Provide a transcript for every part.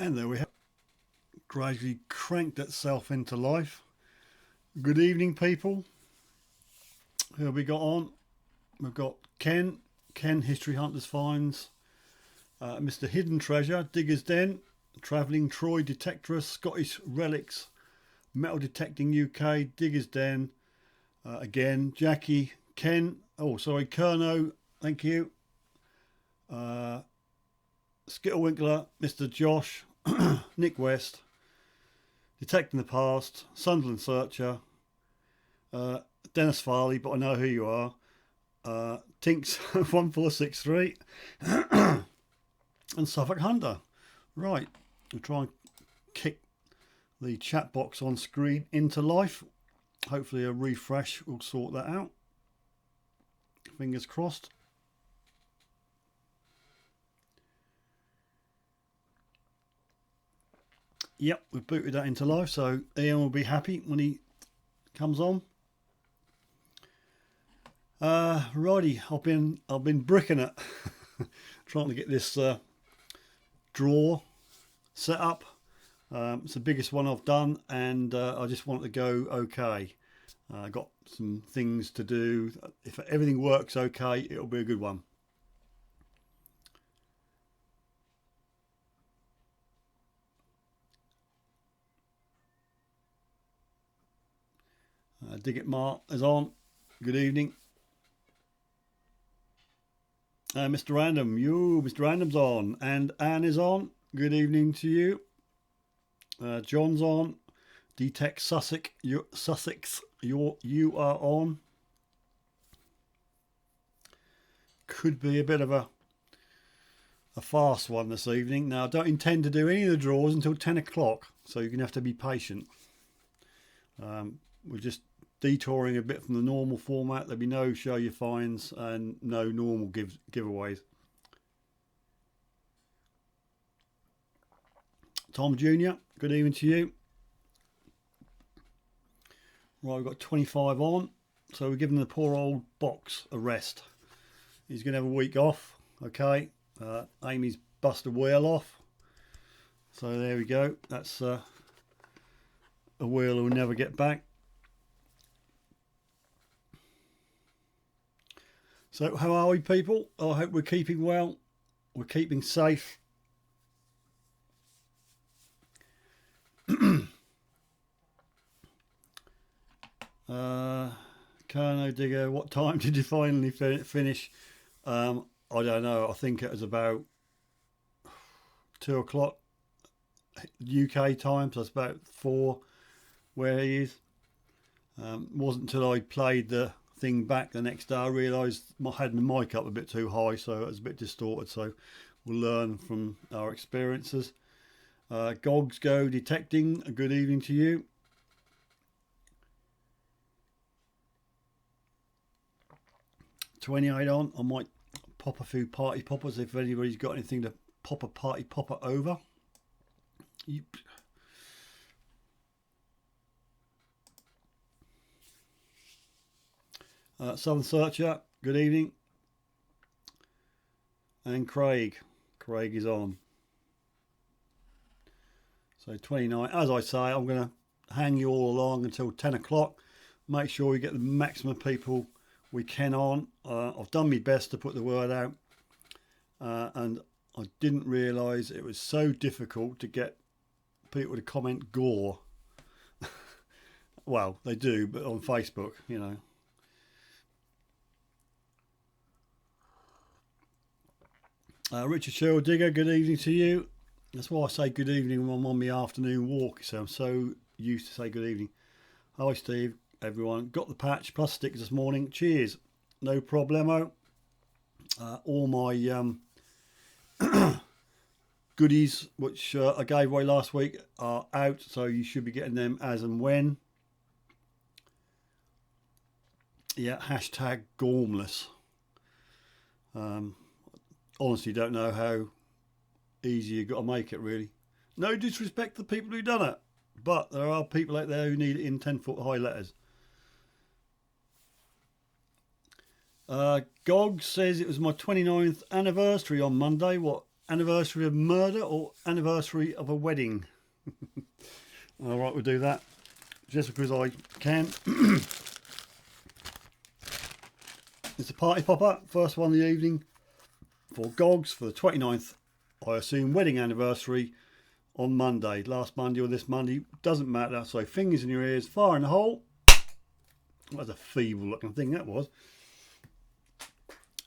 And there we have gradually cranked itself into life. Good evening, people. Who have we got on? We've got Ken, History Hunters Finds, Mr. Hidden Treasure, Digger's Den, Travelling Troy Detectorist, Scottish Relics, Metal Detecting UK, Digger's Den, again, Jackie, Ken, Kerno, thank you, Skittlewinkler, Mr. Josh, Nick West, Detecting the Past, Sunderland Searcher, Dennis Farley, but I know who you are, Tinks 1463, and Suffolk Hunter. Right, we'll try and kick the chat box on screen into life. Hopefully a refresh will sort that out. Fingers crossed. Yep, we've booted that into life, so Ian will be happy when he comes on. Righty, I've been bricking it, trying to get this drawer set up. It's the biggest one I've done, and I just want it to go okay. I got some things to do. If everything works okay, it'll be a good one. Dig It Mark is on. Good evening. Mr. Random, Mr. Random's on, and Anne is on. Good evening to you. John's on. Detect Sussex, you are on. Could be a bit of a fast one this evening. Now, I don't intend to do any of the draws until 10 o'clock, so you're going to have to be patient. We're just detouring a bit from the normal format. There'll be no show your finds and no normal giveaways. Tom Jr., good evening to you. Right, we've got 25 on, so we're giving the poor old box a rest. He's going to have a week off, okay. Amy's busted wheel off, so there we go. That's a wheel we'll never get back. So how are we, people? I hope we're keeping well. We're keeping safe. Kerno Digger, what time did you finally finish? I don't know. I think it was about 2 o'clock UK time, so it's about 4 where he is. Wasn't until I played the thing back the next day I realised I had my mic up a bit too high, so it was a bit distorted. So we'll learn from our experiences. Gogs Go Detecting, a good evening to you. $28 on. I might pop a few party poppers if anybody's got anything to pop a party popper over. Yep. Southern Searcher, good evening. And Craig is on. So 29, as I say, I'm going to hang you all along until 10 o'clock. Make sure we get the maximum people we can on. I've done my best to put the word out, and I didn't realise it was so difficult to get people to comment gore. Well, they do, but on Facebook, you know. Richard Sherrill Digger, good evening to you. That's why I say good evening when I'm on my afternoon walk, so I'm so used to say good evening. Hi Steve, everyone. Got the patch plus stickers this morning. Cheers. No problemo. All my goodies, which I gave away last week, are out, so you should be getting them as and when. Yeah, hashtag gormless. Honestly don't know how easy you've got to make it, really. No disrespect to the people who've done it, but there are people out there who need it in 10-foot high letters. Gog says it was my 29th anniversary on Monday. What anniversary of murder or anniversary of a wedding? All right, we'll do that just because I can. It's a party popper, first one of the evening for Gogs for the 29th, I assume, wedding anniversary on Monday. Last Monday or this Monday, doesn't matter. So fingers in your ears, fire in the hole. That was a feeble looking thing, that was.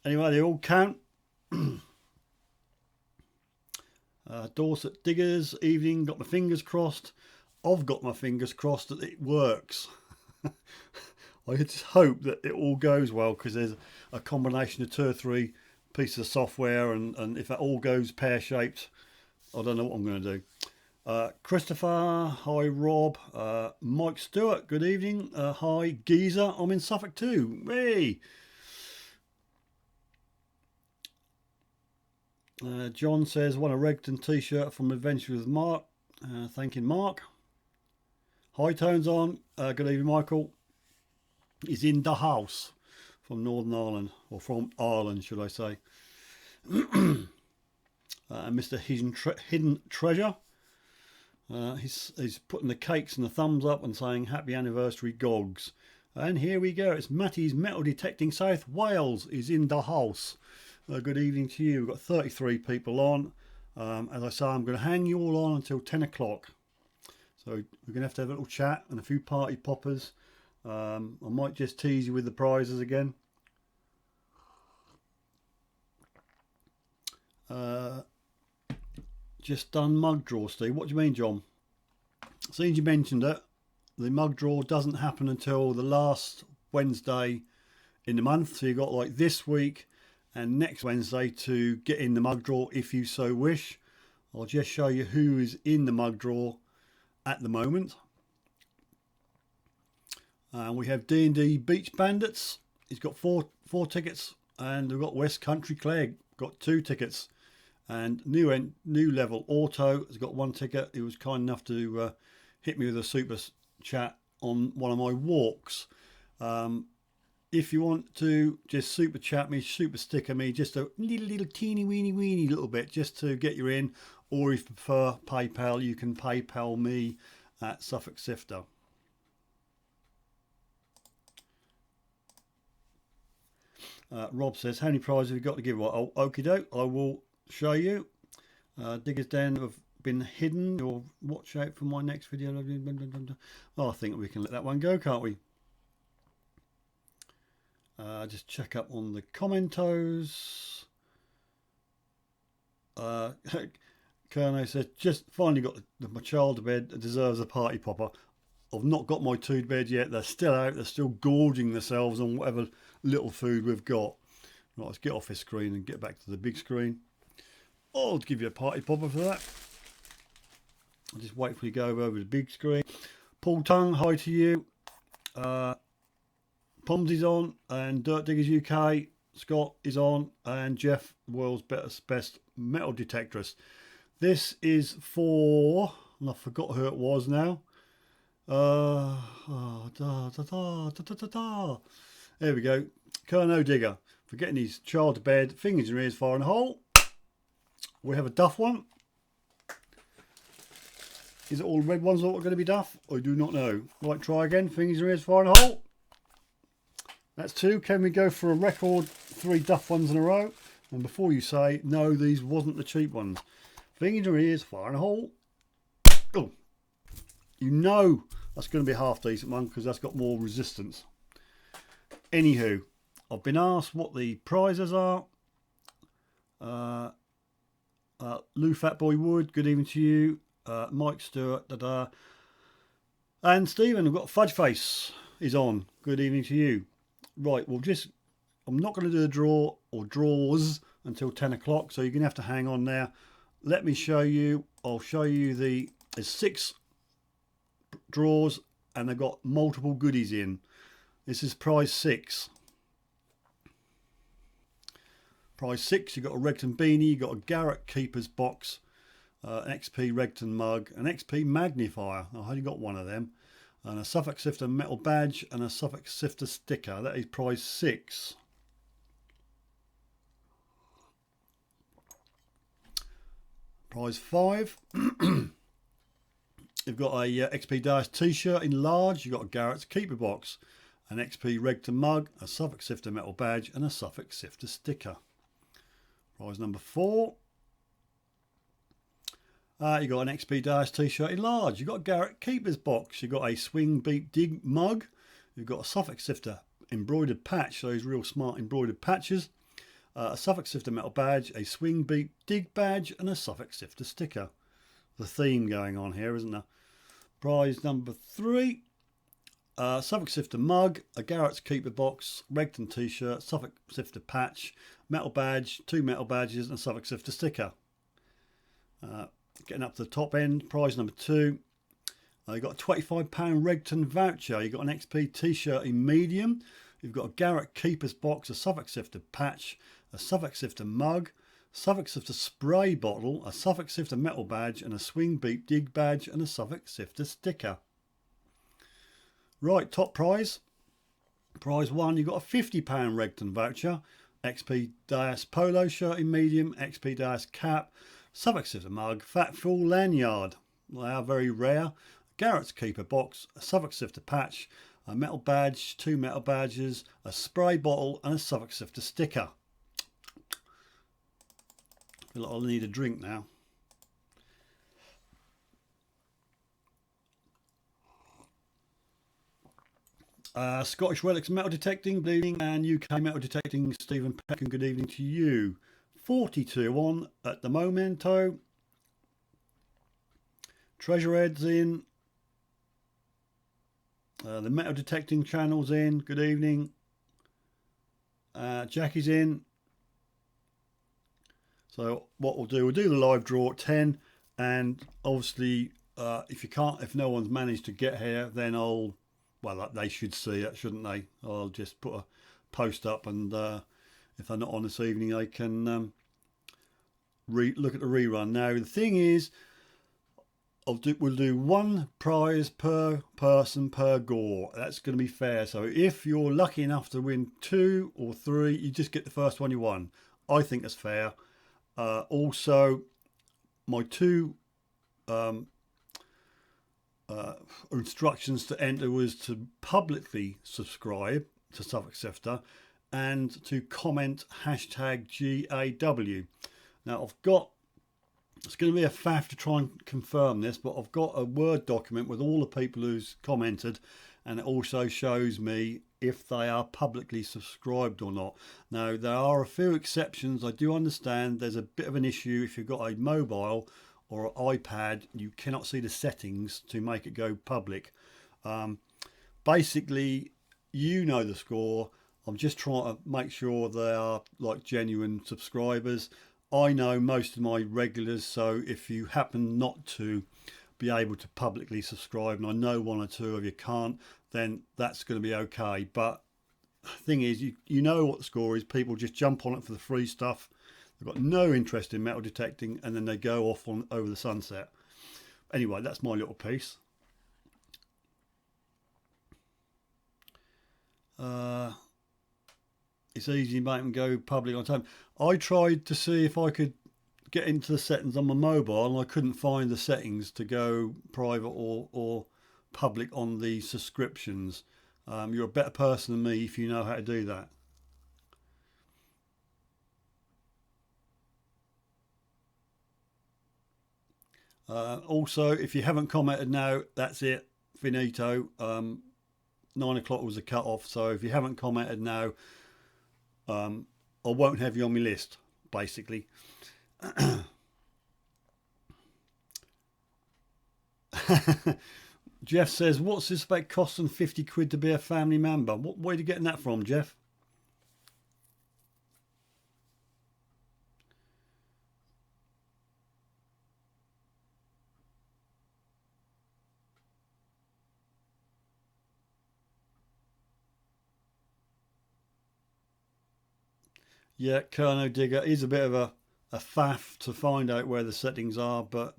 Anyway, they all count. Dorset Diggers evening, got my fingers crossed. I've got my fingers crossed that it works. I just hope that it all goes well, because there's a combination of 2 or 3 pieces of software, and if that all goes pear-shaped, I don't know what I'm going to do. Christopher, hi Rob. Mike Stewart, good evening. Hi Geezer, I'm in Suffolk too. Hey. John says, won a Regton t-shirt from Adventure with Mark. Thanking Mark. High tones on. Good evening, Michael. He's in the house from Northern Ireland, or from Ireland, should I say. Mr. Hidden Treasure. He's putting the cakes and the thumbs up and saying happy anniversary, Gogs. And here we go. It's Matty's Metal Detecting South Wales is in the house. Good evening to you. We've got 33 people on. As I say, I'm going to hang you all on until 10 o'clock. So we're going to have a little chat and a few party poppers. I might just tease you with the prizes again. Just done mug draw, Steve. What do you mean, John? Since you mentioned it, the mug draw doesn't happen until the last Wednesday in the month. So you've got like this week and next Wednesday to get in the mug draw if you so wish. I'll just show you who is in the mug draw at the moment. We have D&D Beach Bandits. He's got four tickets, and we've got West Country Clegg, got 2 tickets, and new level Auto has got 1 ticket. He was kind enough to hit me with a super chat on one of my walks. If you want to just super chat me, super sticker me, just a little teeny weeny little bit just to get you in, or if you prefer PayPal, you can PayPal me at Suffolk Sifter. Rob says, how many prizes have you got to give away? Oh, okie doke, I will show you. Diggers Den have been hidden. You'll watch out for my next video. Oh, I think we can let that one go, can't we? Just check up on the commentos. Kerno says, just finally got my child to bed. It deserves a party popper. I've not got my 2 to bed yet. They're still out. They're still gorging themselves on whatever little food we've got. Right, let's get off this screen and get back to the big screen. I'll give you a party popper for that. I'll just wait for you to go over the big screen. Paul Tongue, hi to you. Pomsy's on, and Dirt Diggers UK. Scott is on, and Jeff, the world's best metal detectorist. This is for, and I forgot who it was now. There we go. Kerno Digger for getting his child to bed, fingers in your ears, fire in the hole. We have a Duff one. Is it all the red ones that are going to be Duff? I do not know. Right, try again. Fingers in your ears, fire in the hole. That's 2. Can we go for a record 3 Duff ones in a row? And before you say, no, these wasn't the cheap ones. Fingers in your ears, fire in the hole. Oh, you know that's going to be a half decent one because that's got more resistance. Anywho, I've been asked what the prizes are. Lou Fatboy Wood, good evening to you. Mike Stewart, and Stephen, I've got Fudge Face is on. Good evening to you. Right, I'm not going to do a draw or draws until 10 o'clock, so you're going to have to hang on there. Let me show you. I'll show you there's 6 draws and they've got multiple goodies in. This is prize 6. Prize 6, you've got a Regton beanie, you've got a Garrett Keeper's box, an XP Regton mug, an XP magnifier. I've only got one of them. And a Suffolk Sifter metal badge and a Suffolk Sifter sticker. That is prize 6. Prize 5. You've got a XP Deus t-shirt in large. You've got a Garrett's Keeper box, an XP Regton mug, a Suffolk Sifter metal badge, and a Suffolk Sifter sticker. Prize number 4. You got an XP Deus t-shirt in large. You've got a Garrett Keeper's box. You've got a Swing Beat Dig mug. You've got a Suffolk Sifter embroidered patch, those real smart embroidered patches. A Suffolk Sifter metal badge, a Swing Beat Dig badge, and a Suffolk Sifter sticker. The theme going on here, isn't there? Prize number 3. Suffolk Sifter mug, a Garrett's Keeper box, Regton t-shirt, Suffolk Sifter patch, metal badge, 2 metal badges, and a Suffolk Sifter sticker. Getting up to the top end, prize number 2. You've got a £25 Regton voucher. You've got an XP t-shirt in medium. You've got a Garrett Keeper's box, a Suffolk Sifter patch, a Suffolk Sifter mug, Suffolk Sifter spray bottle, a Suffolk Sifter metal badge, and a Swing Beat Dig badge, and a Suffolk Sifter sticker. Right, top prize. Prize 1, you've got a £50 Regton voucher, XP Deus polo shirt in medium, XP Deus cap, Suffolk Sifter mug, fat full lanyard. They are very rare. Garrett's Keeper box, a Suffolk Sifter patch, a metal badge, 2 metal badges, a spray bottle, and a Suffolk Sifter sticker. I feel like I'll need a drink now. Scottish Relics Metal Detecting, Bleeding, and UK Metal Detecting, Stephen Peck, and good evening to you. 42 on at the momento. Treasure Head's in. The Metal Detecting channel's in. Good evening. Jackie's in. So what we'll do the live draw at 10, and obviously if no one's managed to get here, then they should see it, shouldn't they? I'll just put a post up, and if they're not on this evening, they can look at the rerun. Now the thing is, we'll do 1 prize per person per gore. That's going to be fair. So if you're lucky enough to win 2 or 3, you just get the first one you won. I think that's fair. Also, my 2 instructions to enter was to publicly subscribe to Suffolk Sifter and to comment #GAW. Now it's going to be a faff to try and confirm this, but I've got a Word document with all the people who's commented, and it also shows me if they are publicly subscribed or not. Now, there are a few exceptions. I do understand there's a bit of an issue if you've got a mobile or an iPad, you cannot see the settings to make it go public. Basically, you know the score. I'm just trying to make sure they are like genuine subscribers. I know most of my regulars, so if you happen not to be able to publicly subscribe, and I know 1 or 2 of you can't, then that's going to be okay. But the thing is, you know what the score is. People just jump on it for the free stuff. They've got no interest in metal detecting, and then they go off over the sunset. Anyway, that's my little piece. It's easy to make them go public on time. I tried to see if I could get into the settings on my mobile, and I couldn't find the settings to go private or public on the subscriptions. You're a better person than me if you know how to do that. Also, if you haven't commented now, that's it, finito. 9 o'clock was the cut off, so if you haven't commented now, I won't have you on my list, basically. Jeff says, what's this about costing 50 quid to be a family member? Where are you getting that from, Jeff? Yeah, Colonel Digger is a bit of a faff to find out where the settings are, but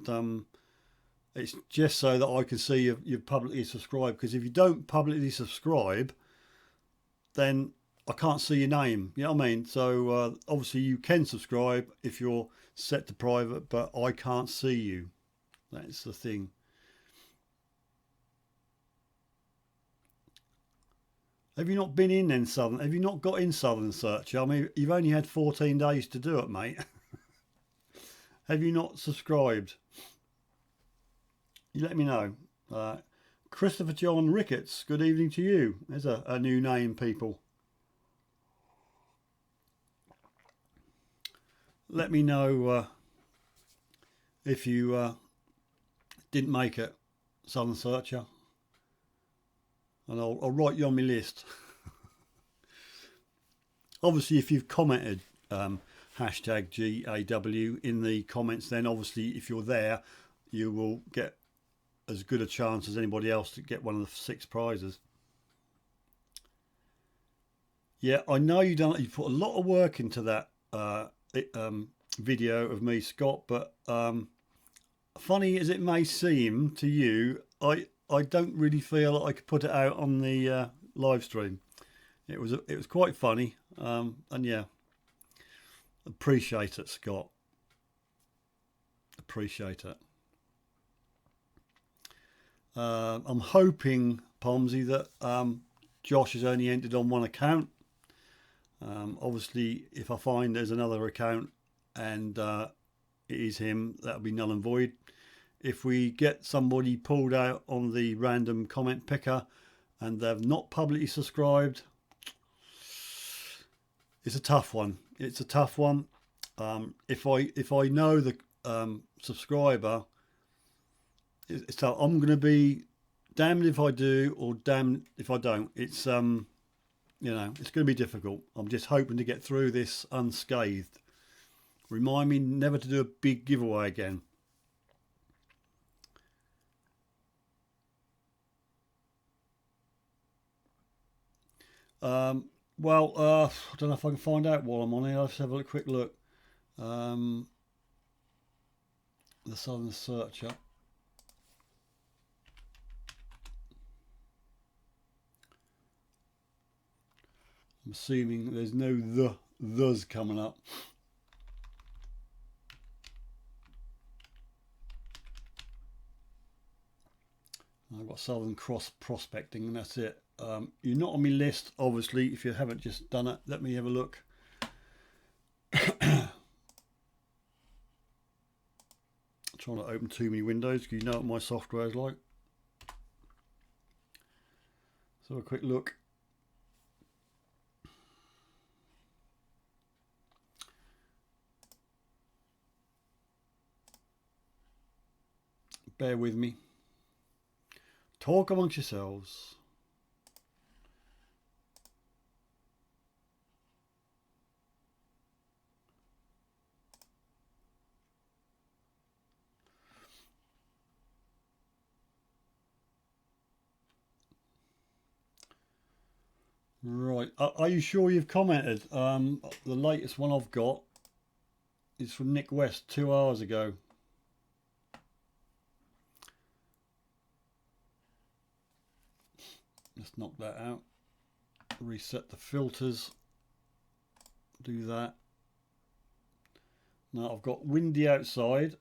it's just so that I can see you've publicly subscribed, because if you don't publicly subscribe, then I can't see your name. You know what I mean? So obviously you can subscribe if you're set to private, but I can't see you. That's the thing. Have you not been in then, Southern? Have you not got in Southern Search? I mean, you've only had 14 days to do it, mate. Have you not subscribed? You let me know. Christopher John Ricketts, good evening to you. There's a new name, people. Let me know if you didn't make it, Southern Searcher, and I'll write you on my list. Obviously, if you've commented hashtag GAW in the comments, then obviously if you're there, you will get as good a chance as anybody else to get one of the 6 prizes. Yeah, I know you put a lot of work into that video of me, Scott, but funny as it may seem to you, I don't really feel like I could put it out on the live stream. It was quite funny, and yeah, appreciate it, Scott. Appreciate it. I'm hoping, Pomsy, that Josh has only entered on one account. Obviously, if I find there's another account and it is him, that'll be null and void. If we get somebody pulled out on the random comment picker and they've not publicly subscribed, it's a tough one. It's a tough one. If I know the subscriber, so I'm going to be damned if I do or damned if I don't. It's you know, it's going to be difficult. I'm just hoping to get through this unscathed. Remind me never to do a big giveaway again. Well, I don't know if I can find out while I'm on here. Let's have a quick look. The Southern Searcher. I'm assuming there's no thes coming up. I've got Southern Cross Prospecting and that's it. You're not on my list, obviously, if you haven't just done it. Let me have a look. Trying to open too many windows because you know what my software is like. So a quick look. Bear with me. Talk amongst yourselves. Right, are you sure you've commented? The latest one I've got is from Nick West 2 hours ago. Let's knock that out. Reset the filters. Do that. Now I've got windy outside.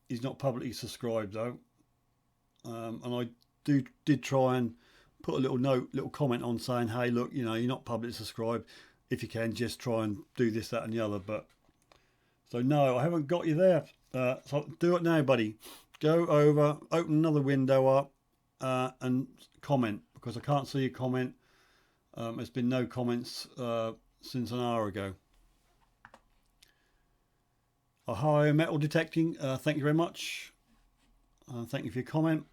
He's not publicly subscribed though, and I did try and put a little comment on saying, hey, look, you know, you're not publicly subscribed. If you can, just try and do this, that, and the other. But so no, I haven't got you there. So do it now, buddy. Go over, open another window up, and comment, because I can't see your comment. There's been no comments since an hour ago. Hi, Metal Detecting. Thank you very much. Thank you for your comment.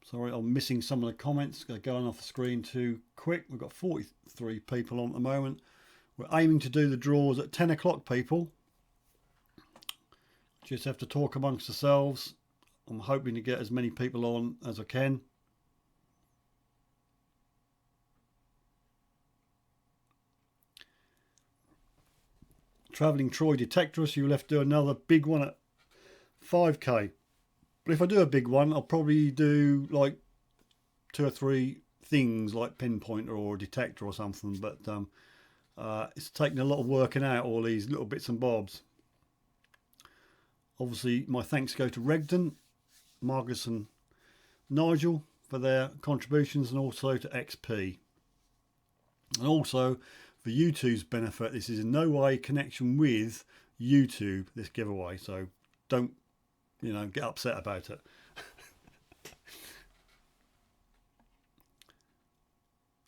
Sorry, I'm missing some of the comments. Going off the screen too quick. We've got 43 people on at the moment. We're aiming to do the draws at 10 o'clock, people. Just have to talk amongst ourselves. I'm hoping to get as many people on as I can. Travelling Troy Detectorist, you'll have to do another big one at 5k. But if I do a big one, I'll probably do like 2 or 3 things like pinpointer or a detector or something, but it's taken a lot of working out all these little bits and bobs. Obviously, my thanks go to Regton, Marcus and Nigel for their contributions, and also to XP. And also, for YouTube's benefit, this is in no way connection with YouTube, this giveaway, so don't, you know, get upset about it.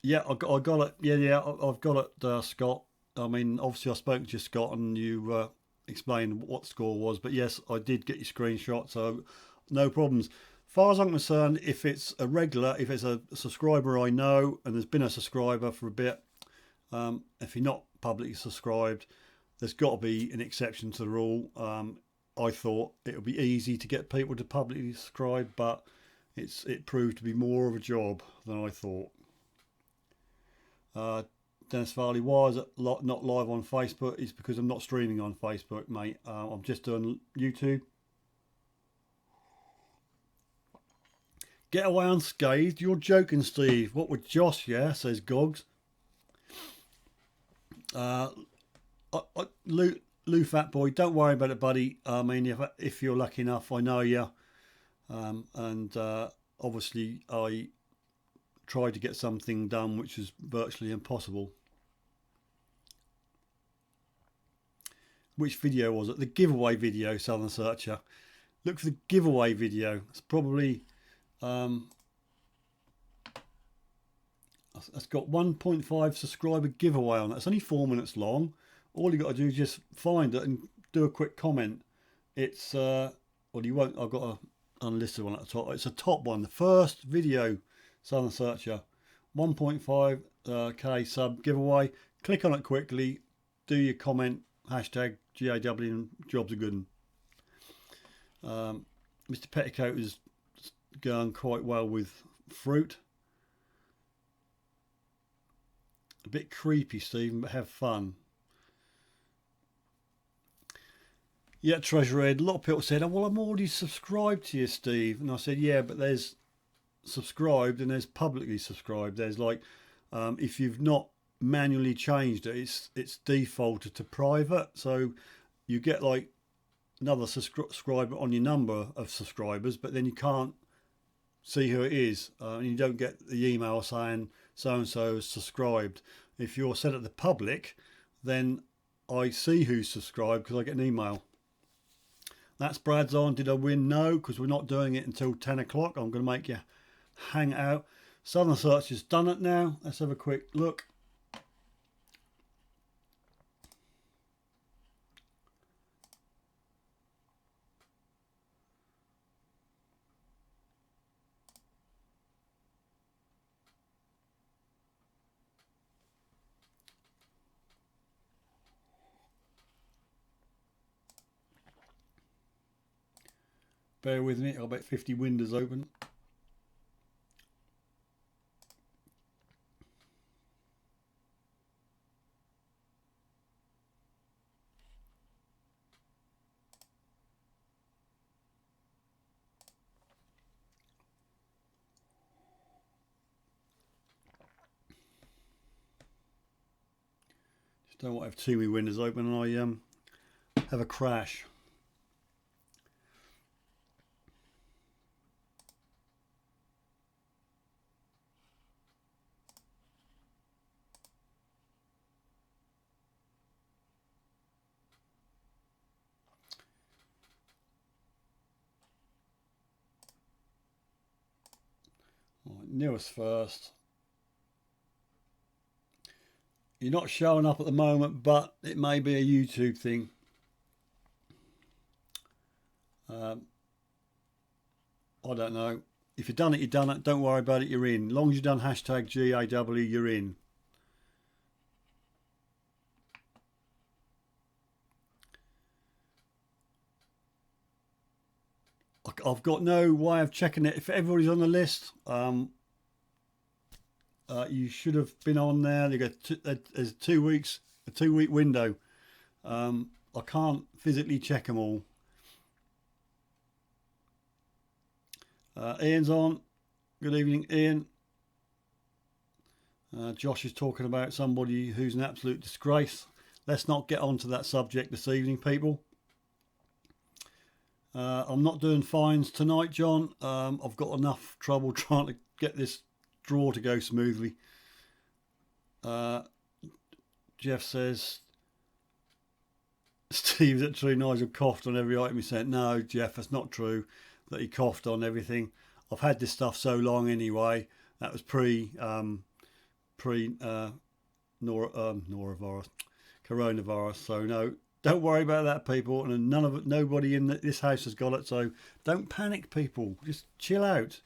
Yeah, I got it. Yeah, I've got it, Scott. I mean, obviously I spoke to you, Scott, and you explained what score was, but yes, I did get your screenshot, so no problems. As far as I'm concerned, if it's a regular, if it's a subscriber I know, and there's been a subscriber for a bit, if you're not publicly subscribed, there's got to be an exception to the rule. I thought it would be easy to get people to publicly subscribe, but it proved to be more of a job than I thought. Dennis Varley, why is it not live on Facebook? It's because I'm not streaming on Facebook, mate. I'm just doing YouTube. Get away unscathed? You're joking, Steve. What with Josh, yeah, says Gogs. Lou Fatboy, don't worry about it, buddy. I mean, if you're lucky enough, I know you. And obviously I tried to get something done which is virtually impossible. Which video was it? The giveaway video, Southern Searcher. Look for the giveaway video. It's probably it's got 1.5 subscriber giveaway on it. It's only 4 minutes long. All you got to do is just find it and do a quick comment. It's well, you won't. I've got a unlisted one at the top. It's a top one. The first video, Southern Searcher, 1.5k sub giveaway. Click on it quickly. Do your comment. Hashtag GAW and jobs are good. Mr. Petticoat is going quite well with fruit. A bit creepy, Stephen, but have fun. Yeah, Treasure Ed. A lot of people said, oh, well, I'm already subscribed to you, Steve. And I said, yeah, but there's subscribed and there's publicly subscribed. There's like, if you've not manually changed it, it's defaulted to private. So you get like another subscriber on your number of subscribers, but then you can't see who it is. And you don't get the email saying so-and-so is subscribed. If you're set at the public, then I see who's subscribed because I get an email. That's Brad's on. Did I win? No, because we're not doing it until 10 o'clock. I'm going to make you hang out. Southern Search has done it now. Let's have a quick look. Bear with me, I've got about 50 windows open. Just don't want to have too many windows open and I have a crash. Right, newest first. You're not showing up at the moment, but it may be a YouTube thing. I don't know. If you've done it, you've done it. Don't worry about it, you're in. As long as you've done hashtag GAW, you're in. I've got no way of checking it. If everybody's on the list, you should have been on there. They got there's 2 weeks, a 2-week window. I can't physically check them all. Ian's on. Good evening, Ian. Josh is talking about somebody who's an absolute disgrace. Let's not get onto that subject this evening, people. I'm not doing fines tonight, John. I've got enough trouble trying to get this draw to go smoothly. Jeff says, Steve, is it true Nigel coughed on every item he sent? No, Jeff, that's not true that he coughed on everything. I've had this stuff so long anyway. That was norovirus, coronavirus. So no, don't worry about that, people. And nobody in this house has got it. So don't panic, people. Just chill out.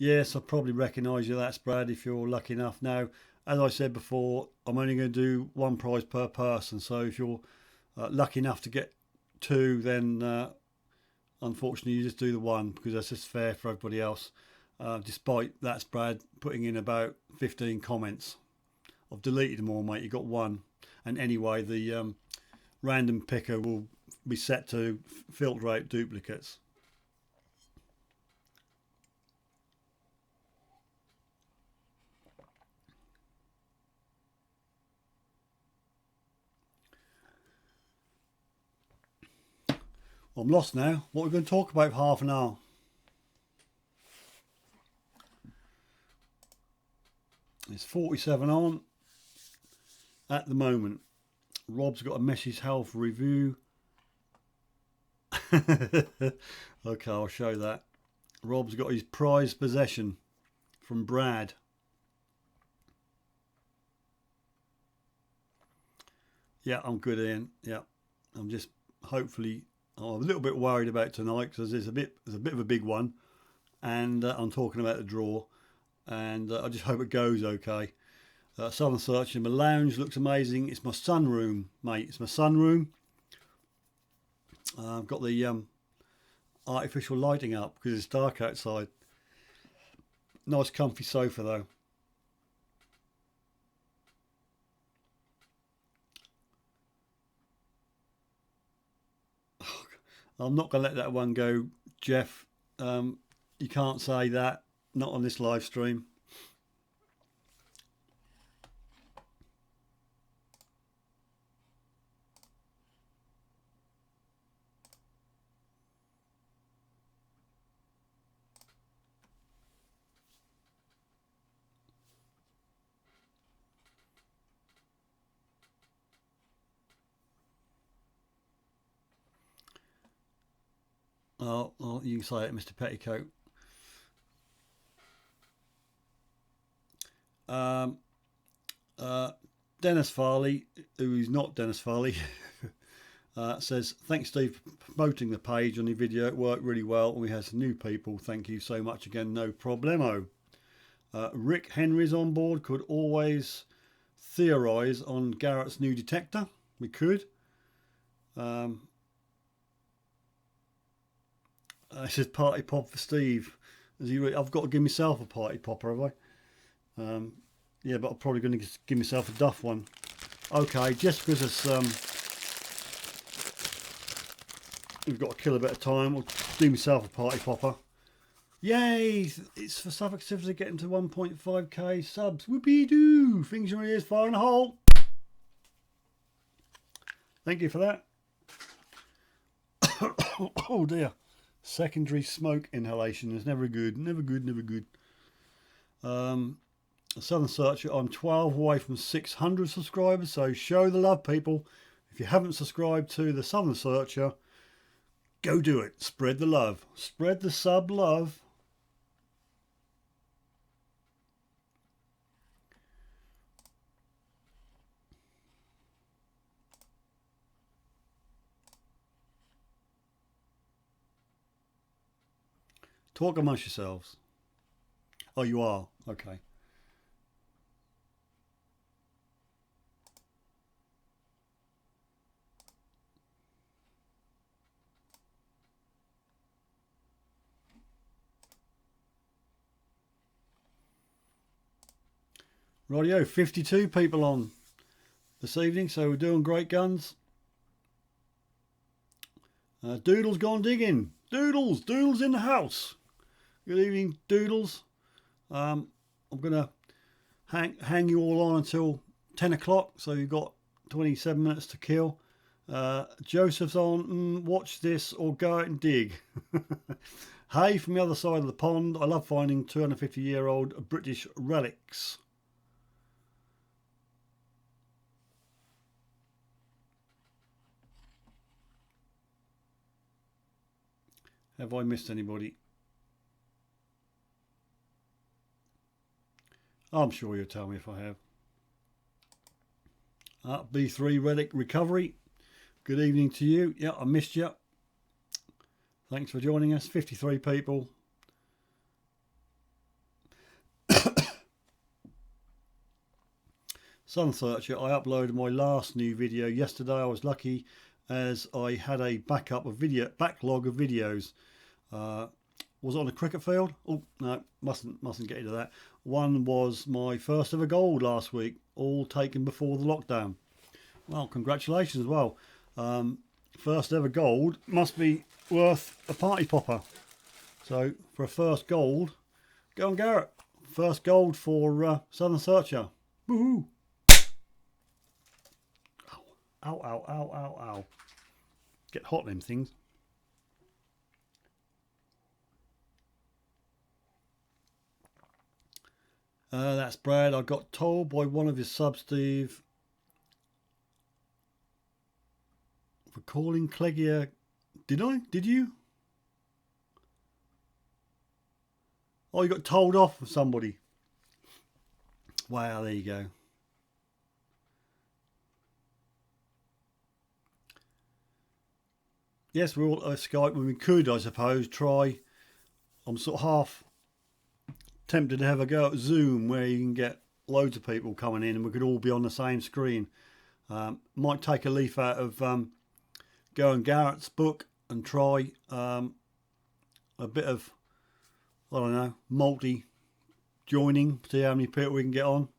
Yes, I probably recognise you. That's Brad. If you're lucky enough. Now, as I said before, I'm only going to do one prize per person. So if you're lucky enough to get two, then unfortunately you just do the one, because that's just fair for everybody else. Despite that's Brad putting in about 15 comments. I've deleted them all, mate. You got one. And anyway, the random picker will be set to filter out duplicates. I'm lost now. What are we going to talk about for half an hour? It's 47 on at the moment. Rob's got a Message Health review. Okay, I'll show that. Rob's got his prized possession from Brad. Yeah, I'm good, Ian. Yeah, I'm just hopefully. I'm a little bit worried about tonight because there's a bit of a big one, and I'm talking about the draw, and I just hope it goes okay. Southern Search in my lounge looks amazing. It's my sunroom, mate. It's my sunroom. I've got the artificial lighting up because it's dark outside. Nice comfy sofa though. I'm not going to let that one go, Jeff. You can't say that. Not on this live stream. Oh, you can say it, Mr. Petticoat. Dennis Farley, who is not Dennis Farley, says, thanks, Steve, for promoting the page on your video. It worked really well, and we had some new people. Thank you so much again. No problemo. Rick Henry's on board. Could always theorise on Garrett's new detector. We could. It says party pop for Steve. I've got to give myself a party popper, have I? Yeah, but I'm probably going to give myself a duff one. Okay, just because it's, we've got to kill a bit of time, I'll do myself a party popper. Yay! It's for Suffolk Sifter getting to 1.5k subs. Whoopie doo! Things in your ears, fire in a hole. Thank you for that. Oh dear. Secondary smoke inhalation is never good. Never good, never good. Southern Searcher, I'm 12 away from 600 subscribers, so show the love, people. If you haven't subscribed to the Southern Searcher, go do it. Spread the love. Spread the sub love. Talk amongst yourselves. Oh, you are? Okay. Rightio, 52 people on this evening, so we're doing great guns. Doodle's gone digging. Doodles in the house. Good evening, Doodles. I'm gonna hang you all on until 10 o'clock, so you've got 27 minutes to kill. Joseph's on, watch this or go out and dig. Hey, from the other side of the pond, I love finding 250-year-old British relics. Have I missed anybody? I'm sure you'll tell me if I have. B3 Relic Recovery. Good evening to you. Yeah, I missed you. Thanks for joining us. 53 people. Sun Searcher. I uploaded my last new video yesterday. I was lucky as I had a backlog of videos. Was it on a cricket field? Oh no, mustn't get into that. One was my first ever gold last week, all taken before the lockdown. Well, congratulations as well. First ever gold must be worth a party popper. So for a first gold, go on Garrett. First gold for Southern Searcher. Woohoo! Ow, ow, ow, ow, ow. Get hot them things. That's Brad. I got told by one of his subs, Steve, for calling Cleggia. Did I? Did you? Oh, you got told off with somebody. Wow, there you go. Yes, we're all Skype when we could, I suppose, try. I'm sort of half tempted to have a go at Zoom where you can get loads of people coming in and we could all be on the same screen. Might take a leaf out of Go and Garrett's book and try a bit of, I don't know, multi-joining, see how many people we can get on.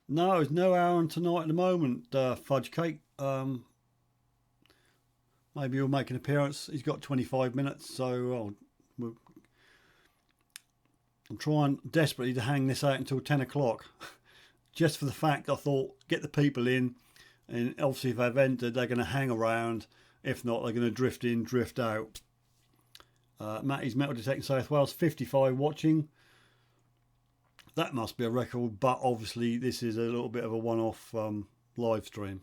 No, there's no Aaron tonight at the moment, Fudge Cake. Maybe he'll make an appearance. He's got 25 minutes, so I'm trying desperately to hang this out until 10 o'clock. Just for the fact I thought, get the people in, and obviously if they've entered, they're going to hang around. If not, they're going to drift in, drift out. Matty's Metal Detecting South Wales, 55 watching. That must be a record, but obviously this is a little bit of a one-off live stream.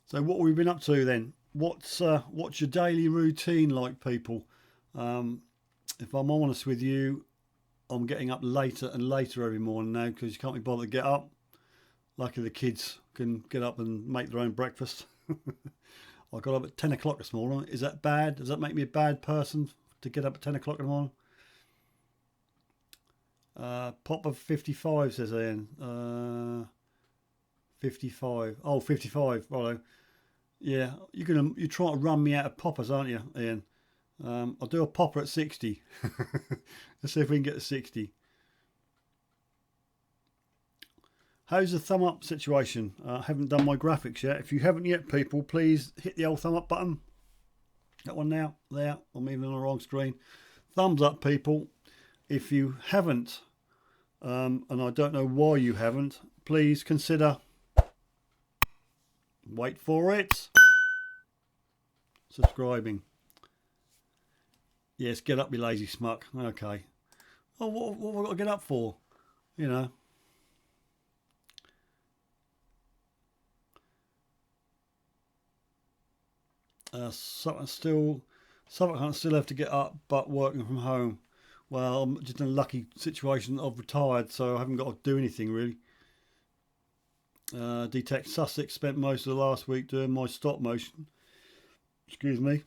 So what have we been up to then? What's your daily routine like, people? If I'm honest with you, I'm getting up later and later every morning now because you can't be bothered to get up. Lucky the kids can get up and make their own breakfast. I got up at 10 o'clock this morning. Is that bad? Does that make me a bad person to get up at 10 o'clock in the morning? Pop of 55, says Ian. 55. Oh, 55. Righto. Yeah, you're trying to run me out of poppers, aren't you, Ian? I'll do a popper at 60. Let's see if we can get to 60. How's the thumb up situation? I haven't done my graphics yet. If you haven't yet, people, please hit the old thumb up button. That one now. There. I'm even on the wrong screen. Thumbs up, people. If you haven't, and I don't know why you haven't, please consider... Wait for it. Subscribing. Yes, get up, you lazy smuck. Okay. Oh, what have I got to get up for? You know. Suffolk still have to get up, but working from home. Well, I'm just in a lucky situation. I've retired, so I haven't got to do anything really. Detect Sussex spent most of the last week doing my stop motion. Excuse me.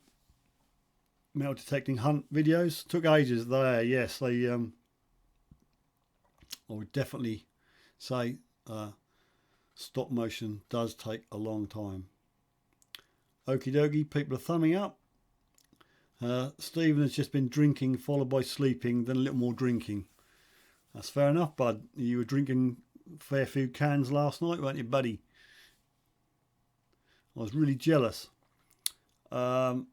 Metal detecting hunt videos took ages there. Yes, they. I would definitely say stop motion does take a long time. Okie dokie, people are thumbing up. Stephen has just been drinking, followed by sleeping, then a little more drinking. That's fair enough, bud. You were drinking a fair few cans last night, weren't you, buddy? I was really jealous. Mr.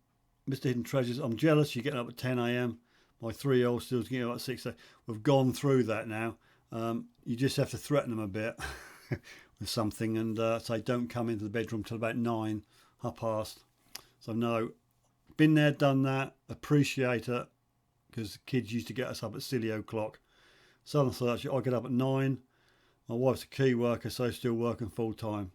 Hidden Treasures, I'm jealous. You're getting up at 10 a.m. My 3-year-old still getting up at 6. We've gone through that now. You just have to threaten them a bit with something and say don't come into the bedroom till about 9, half past. So no, been there, done that. Appreciate it, because the kids used to get us up at silly o'clock. Southern Search, I get up at 9. My wife's a key worker, so still working full time.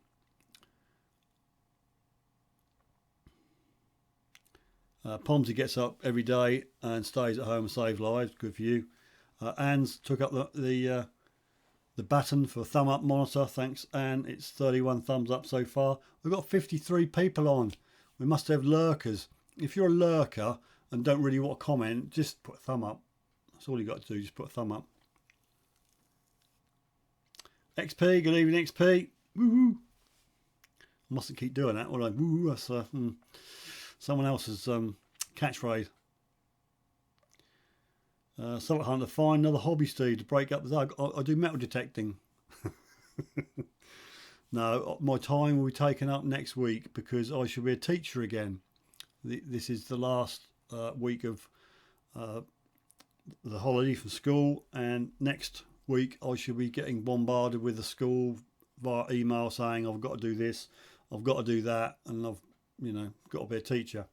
Pomsy gets up every day and stays at home and saves lives. Good for you. Anne's took up the button for thumb up monitor. Thanks, Anne. It's 31 thumbs up so far. We've got 53 people on. We must have lurkers. If you're a lurker and don't really want to comment, just put a thumb up. That's all you got to do. Just put a thumb up. XP, good evening, XP. Woohoo! I mustn't keep doing that, will I? Woo, that's someone else's catchphrase. Suffolk Hunter, find another hobby, Steve, to break up the day. I do metal detecting. No, my time will be taken up next week because I shall be a teacher again. This is the last week of the holiday from school, and next week I shall be getting bombarded with the school via email saying I've got to do this, I've got to do that, and I've got to be a teacher.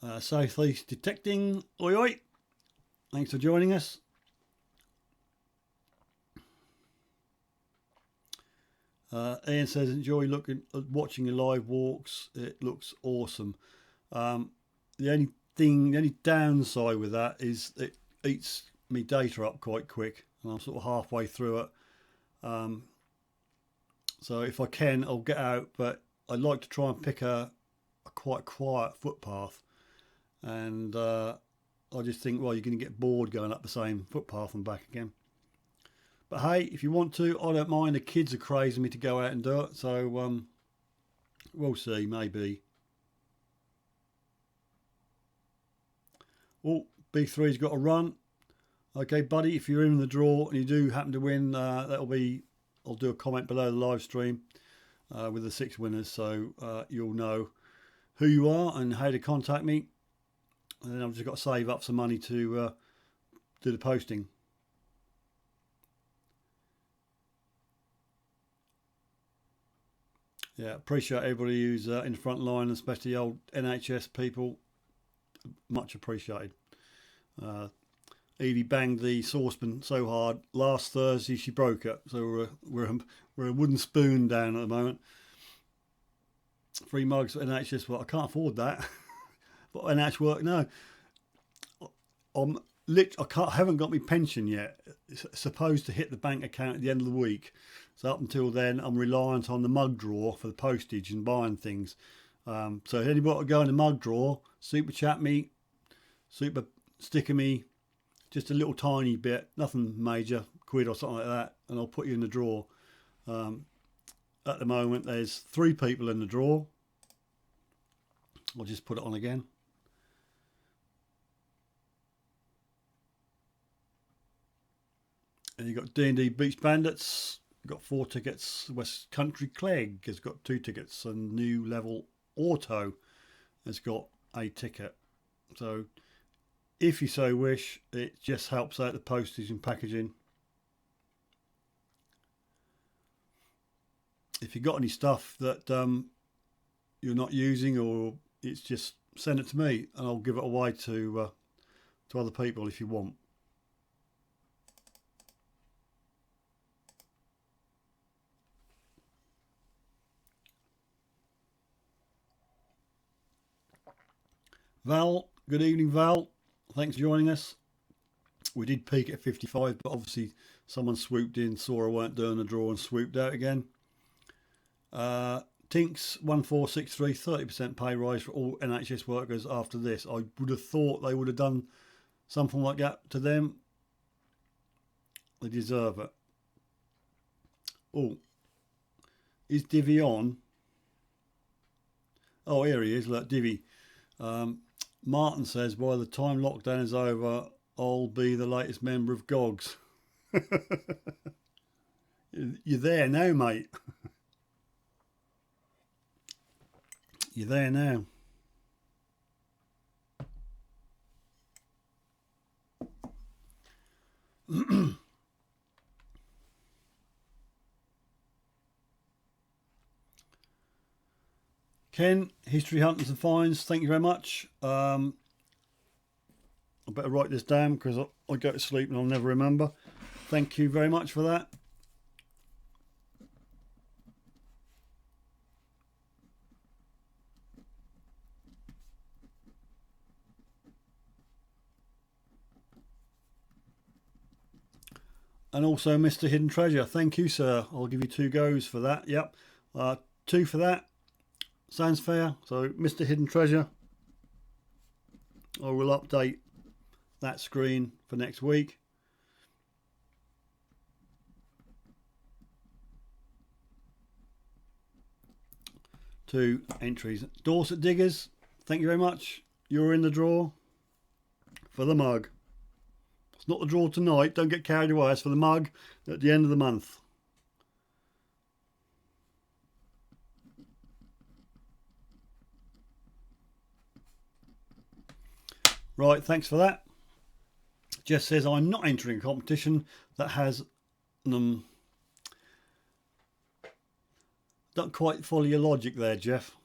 S.E.H detecting, oi oi, thanks for joining us. Ian says enjoy watching your live walks, it looks awesome. The only downside with that is it eats me data up quite quick, and I'm sort of halfway through it. So if I can, I'll get out, but I like to try and pick a quite quiet footpath, and I just think, well, you're going to get bored going up the same footpath and back again. But hey, if you want to, I don't mind. The kids are crazing me to go out and do it, so we'll see, maybe. Oh, B3's got a run. Okay, buddy, if you're in the draw and you do happen to win, I'll do a comment below the live stream with the 6 winners, so you'll know who you are and how to contact me. And then I've just got to save up some money to do the posting. Yeah, appreciate everybody who's in the front line, especially old NHS people. Much appreciated. Evie banged the saucepan so hard last Thursday she broke it, so we're a wooden spoon down at the moment. 3 mugs for NHS work. I can't afford that. But NHS work, no. I haven't got my pension yet. It's supposed to hit the bank account at the end of the week. So up until then, I'm reliant on the mug drawer for the postage and buying things. So if anybody go in the mug drawer, super chat me, super sticker me, just a little tiny bit, nothing major, quid or something like that, and I'll put you in the drawer. At the moment, there's 3 people in the drawer. I'll just put it on again. And you've got D&D Beach Bandits. You've got 4 tickets. West Country Clegg has got 2 tickets. And New Level Auto has got a ticket. So if you so wish, it just helps out the postage and packaging. If you've got any stuff that you're not using, or it's just, send it to me and I'll give it away to other people if you want. Val, good evening, Val. Thanks for joining us. We did peak at 55, but obviously someone swooped in, saw I weren't doing a draw and swooped out again. Tinks 1463, 30% pay rise for all NHS workers after this. I would have thought they would have done something like that to them. They deserve it. Oh, is Divvy on? Oh, here he is. Look, Divvy. Martin says, by the time lockdown is over, I'll be the latest member of GOGS. You're there now, mate. You're there now. Ken, History Hunters and Finds, thank you very much. I better write this down because I go to sleep and I'll never remember. Thank you very much for that. And also Mr. Hidden Treasure, thank you, sir. I'll give you 2 goes for that. Yep, 2 for that. Sounds fair. So Mr. Hidden Treasure, I will update that screen for next week. Two entries. Dorset Diggers, thank you very much. You're in the draw for the mug. It's not the draw tonight, don't get carried away. It's for the mug at the end of the month. Right, thanks for that. Jess says, I'm not entering a competition that has don't quite follow your logic there, Jeff.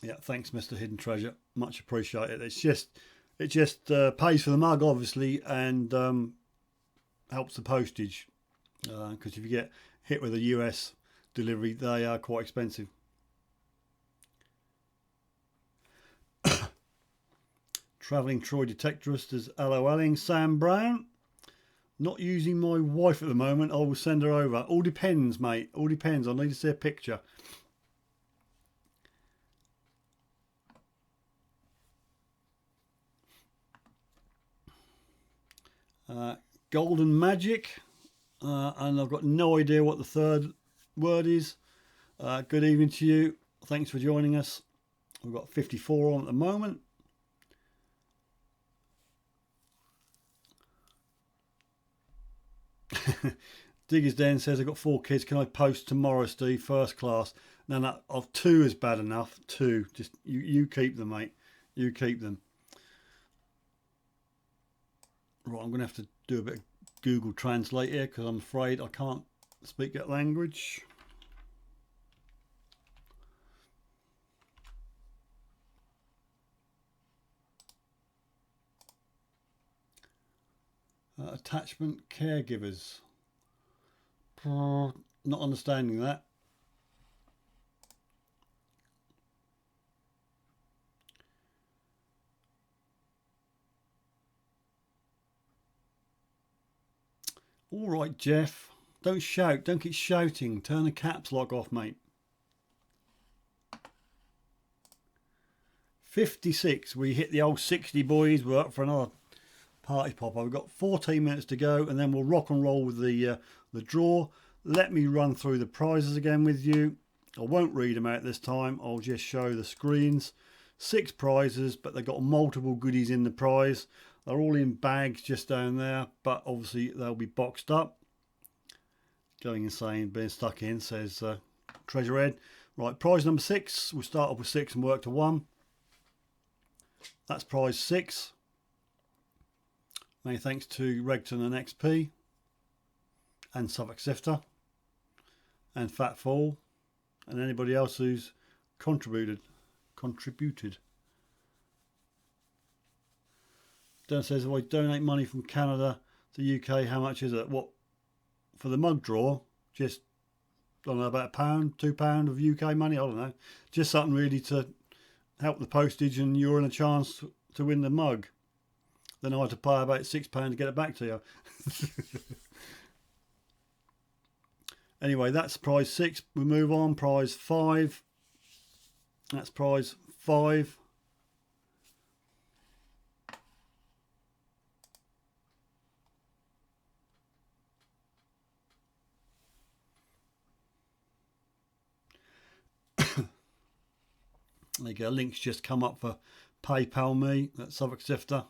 Yeah, thanks, Mr. Hidden Treasure. Much appreciated. It just pays for the mug, obviously, and helps the postage. Because if you get hit with a US delivery, they are quite expensive. Travelling Troy Detectorist is LOLing. Sam Brown. Not using my wife at the moment. I will send her over. All depends, mate. All depends. I need to see a picture. Golden Magic. And I've got no idea what the third word is. Good evening to you. Thanks for joining us. We've got 54 on at the moment. Diggers Den says, I've got 4 kids. Can I post tomorrow, Steve? First class. No, 2 is bad enough. 2. Just you keep them, mate. You keep them. Right, I'm going to have to do a bit of Google Translate here because I'm afraid I can't speak that language. Attachment caregivers. Not understanding that. All right, Jeff. Don't shout. Don't keep shouting. Turn the caps lock off, mate. 56. We hit the old 60, boys. We're up for another party pop. We've got 14 minutes to go, and then we'll rock and roll with the draw. Let me run through the prizes again with you. I won't read them out this time. I'll just show the screens. 6 prizes, but they've got multiple goodies in the prize. They're all in bags just down there, but obviously they'll be boxed up. Going insane, being stuck in, says Treasure Head. Right, prize number 6. We'll start off with 6 and work to 1. That's prize 6. Many thanks to Regton and XP, and Suffolk Sifter, and Fat Fall, and anybody else who's contributed. Dan says, if I donate money from Canada to UK, how much is it? What, for the mug draw? Just, I don't know, about £1, £2 of UK money? I don't know. Just something really to help the postage, and you're in a chance to win the mug. Then I had to pay about £6 to get it back to you. Anyway, that's prize 6. We move on. Prize 5. That's prize 5. you go. Links just come up for PayPal me at Suffolk Sifter.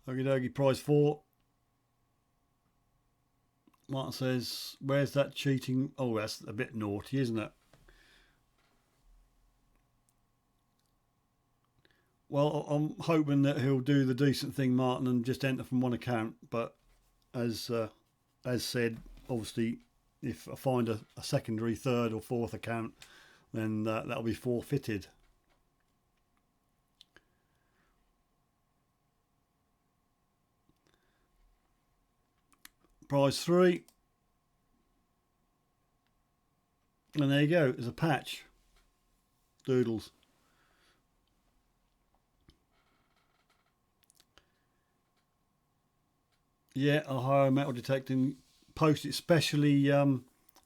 Okie dokie, prize 4. Martin says, where's that cheating? Oh, that's a bit naughty, isn't it? Well, I'm hoping that he'll do the decent thing, Martin, and just enter from one account. But as said, obviously, if I find a secondary, third or fourth account, then that'll be forfeited. Prize 3. And there you go. There's a patch. Doodles. Yeah, Ohio Metal Detecting. Post it, especially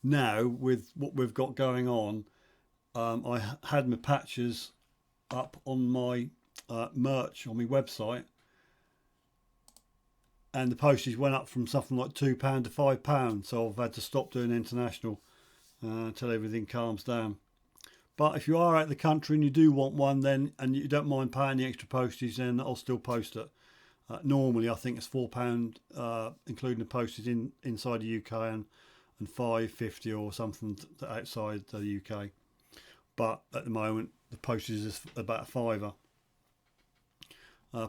now with what we've got going on. I had my patches up on my merch on my website, and the postage went up from something like £2 to £5, so I've had to stop doing international until everything calms down. But if you are out of the country and you do want one, then and you don't mind paying the extra postage, then I'll still post it. Normally I think it's £4 including the postage inside the UK, and £5.50 or something outside the UK. But at the moment the postage is about a £5.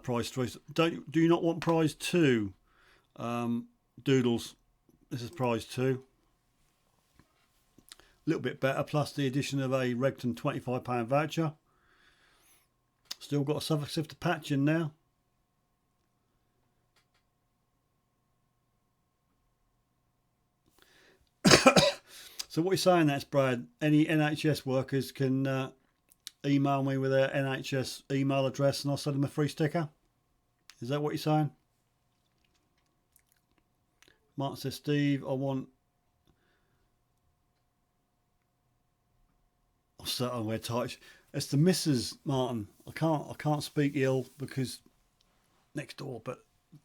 Prize 3. Do you not want prize 2? Doodles, this is prize 2. A little bit better, plus the addition of a Regton £25 voucher. Still got a Suffolk Sifter Patchion now. So what you're saying, that's Brad, any NHS workers can email me with their NHS email address and I'll send them a free sticker? Is that what you're saying? Martin says, Steve, I want... I'll start on where touch. It's the missus, Martin. I can't speak ill because next door, but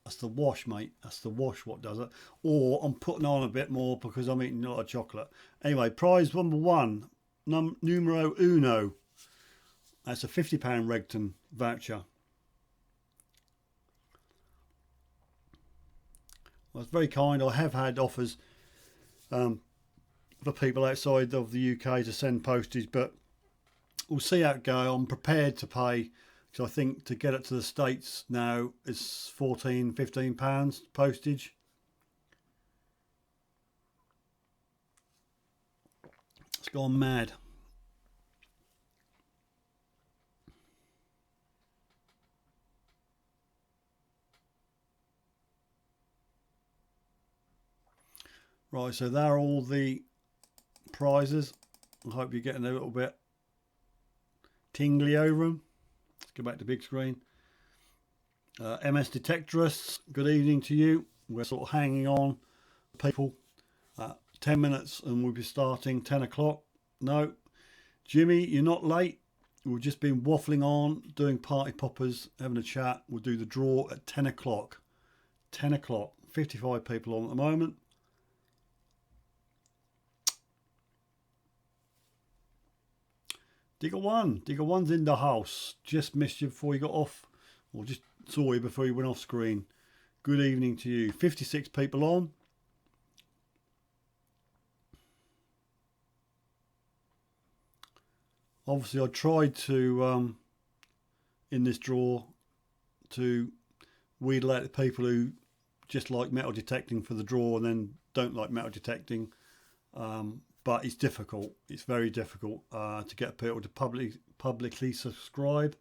that's the wash, mate. That's the wash what does it. Or I'm putting on a bit more because I'm eating a lot of chocolate. Anyway, prize number 1, numero uno. That's a £50 Regton voucher. Well, it's very kind. I have had offers for people outside of the UK to send postage, but we'll see how it goes. I'm prepared to pay, because I think to get it to the States now is £14-15 postage. It's gone mad. Right, so there are all the prizes. I hope you're getting a little bit tingly over them. Let's go back to big screen. MS Detectorists, good evening to you. We're sort of hanging on, people. 10 minutes and we'll be starting 10 o'clock. No, Jimmy, you're not late. We've just been waffling on, doing party poppers, having a chat. We'll do the draw at 10 o'clock. 10 o'clock. 55 people on at the moment. Digger One's in the house. Just missed you before you got off, or just saw you before you went off screen. Good evening to you. 56 people on. Obviously, I tried to, in this draw, to wheedle out the people who just like metal detecting for the draw and then don't like metal detecting. But it's difficult. It's very difficult to get people to publicly subscribe.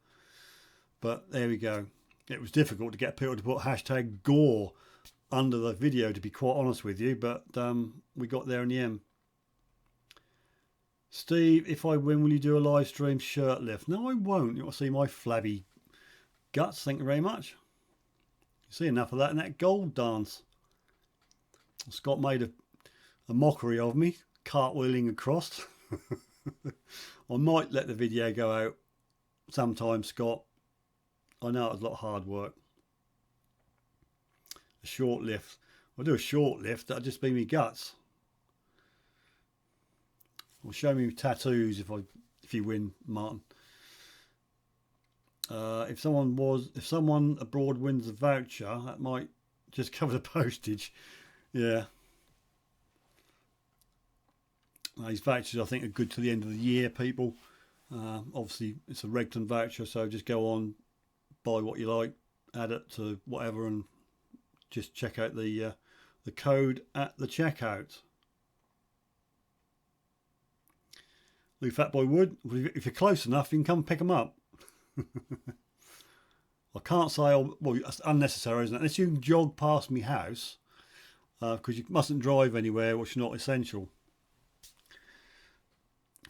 But there we go. It was difficult to get people to put hashtag gore under the video, to be quite honest with you. But we got there in the end. Steve, if I win, will you do a live stream shirt lift? No, I won't. You'll see my flabby guts. Thank you very much. You see enough of that in that gold dance. Scott made a mockery of me, cartwheeling across. I might let the video go out sometime, Scott. I know it was a lot of hard work. A short lift. I'll do a short lift, that'll just be me guts. I'll show me tattoos if you win, Martin. If someone abroad wins a voucher, that might just cover the postage. Yeah. These vouchers, I think, are good to the end of the year, people. Obviously, it's a Regton voucher, so just go on, buy what you like, add it to whatever, and just check out the code at the checkout. Lou Fatboy Wood, if you're close enough, you can come pick them up. I can't say, well, it's unnecessary, isn't it? Unless you can jog past my house, because you mustn't drive anywhere which is not essential.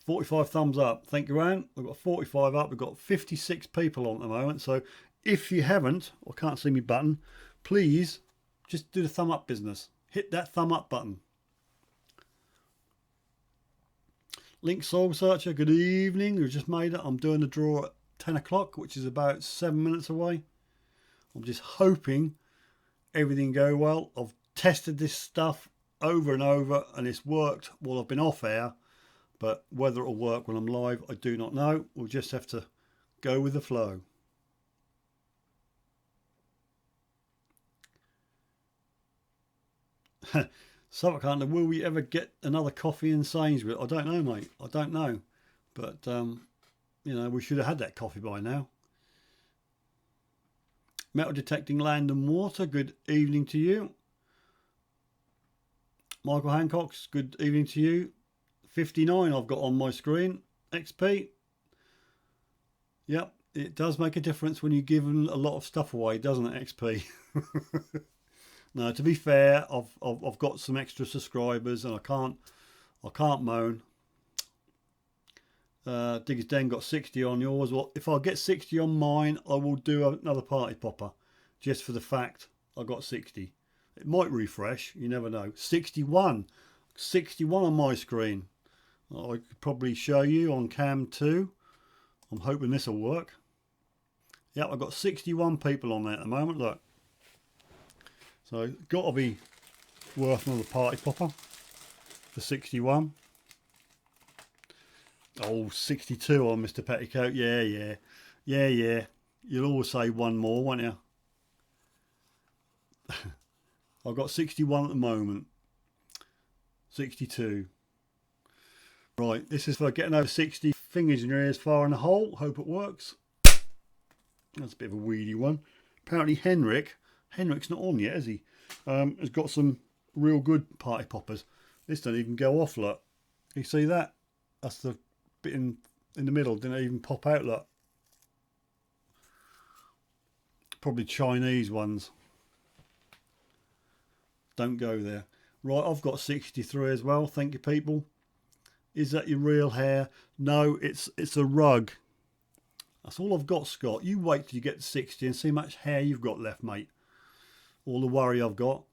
45 thumbs up. Thank you, Anne. We've got 45 up. We've got 56 people on at the moment. So if you haven't, or can't see me button, please just do the thumb up business. Hit that thumb up button. Link Soul Searcher, good evening. We've just made it. I'm doing the draw at 10 o'clock, which is about 7 minutes away. I'm just hoping everything go well. I've tested this stuff over and over and it's worked while I've been off air, but whether it'll work when I'm live, I do not know. We'll just have to go with the flow. Suffolk Sifter, will we ever get another coffee in Sainsbury's? I don't know, mate. I don't know. But, you know, we should have had that coffee by now. Metal Detecting Land and Water, good evening to you. Michael Hancock's, good evening to you. 59 I've got on my screen. XP. Yep, it does make a difference when you're giving a lot of stuff away, doesn't it, XP? No, to be fair, I've got some extra subscribers and I can't moan. Digger's Den got 60 on yours. Well, if I get 60 on mine, I will do another party popper, just for the fact I got 60. It might refresh, you never know. 61 on my screen. I could probably show you on cam too. I'm hoping this will work. Yep, I've got 61 people on there at the moment. Look. So, got to be worth another party popper for 61. Oh, 62 on Mr. Petticoat. Yeah. You'll always say one more, won't you? I've got 61 at the moment. 62. Right, this is for getting over 60. Fingers in your ears, far in the hole. Hope it works. That's a bit of a weedy one. Apparently Henrik's not on yet, is he? Has got some real good party poppers. This don't even go off, look. You see that? That's the bit in the middle. Didn't even pop out, look. Probably Chinese ones. Don't go there. Right, I've got 63 as well. Thank you, people. Is that your real hair? No, it's a rug. That's all I've got, Scott. You wait till you get to 60 and see how much hair you've got left, mate. All the worry I've got.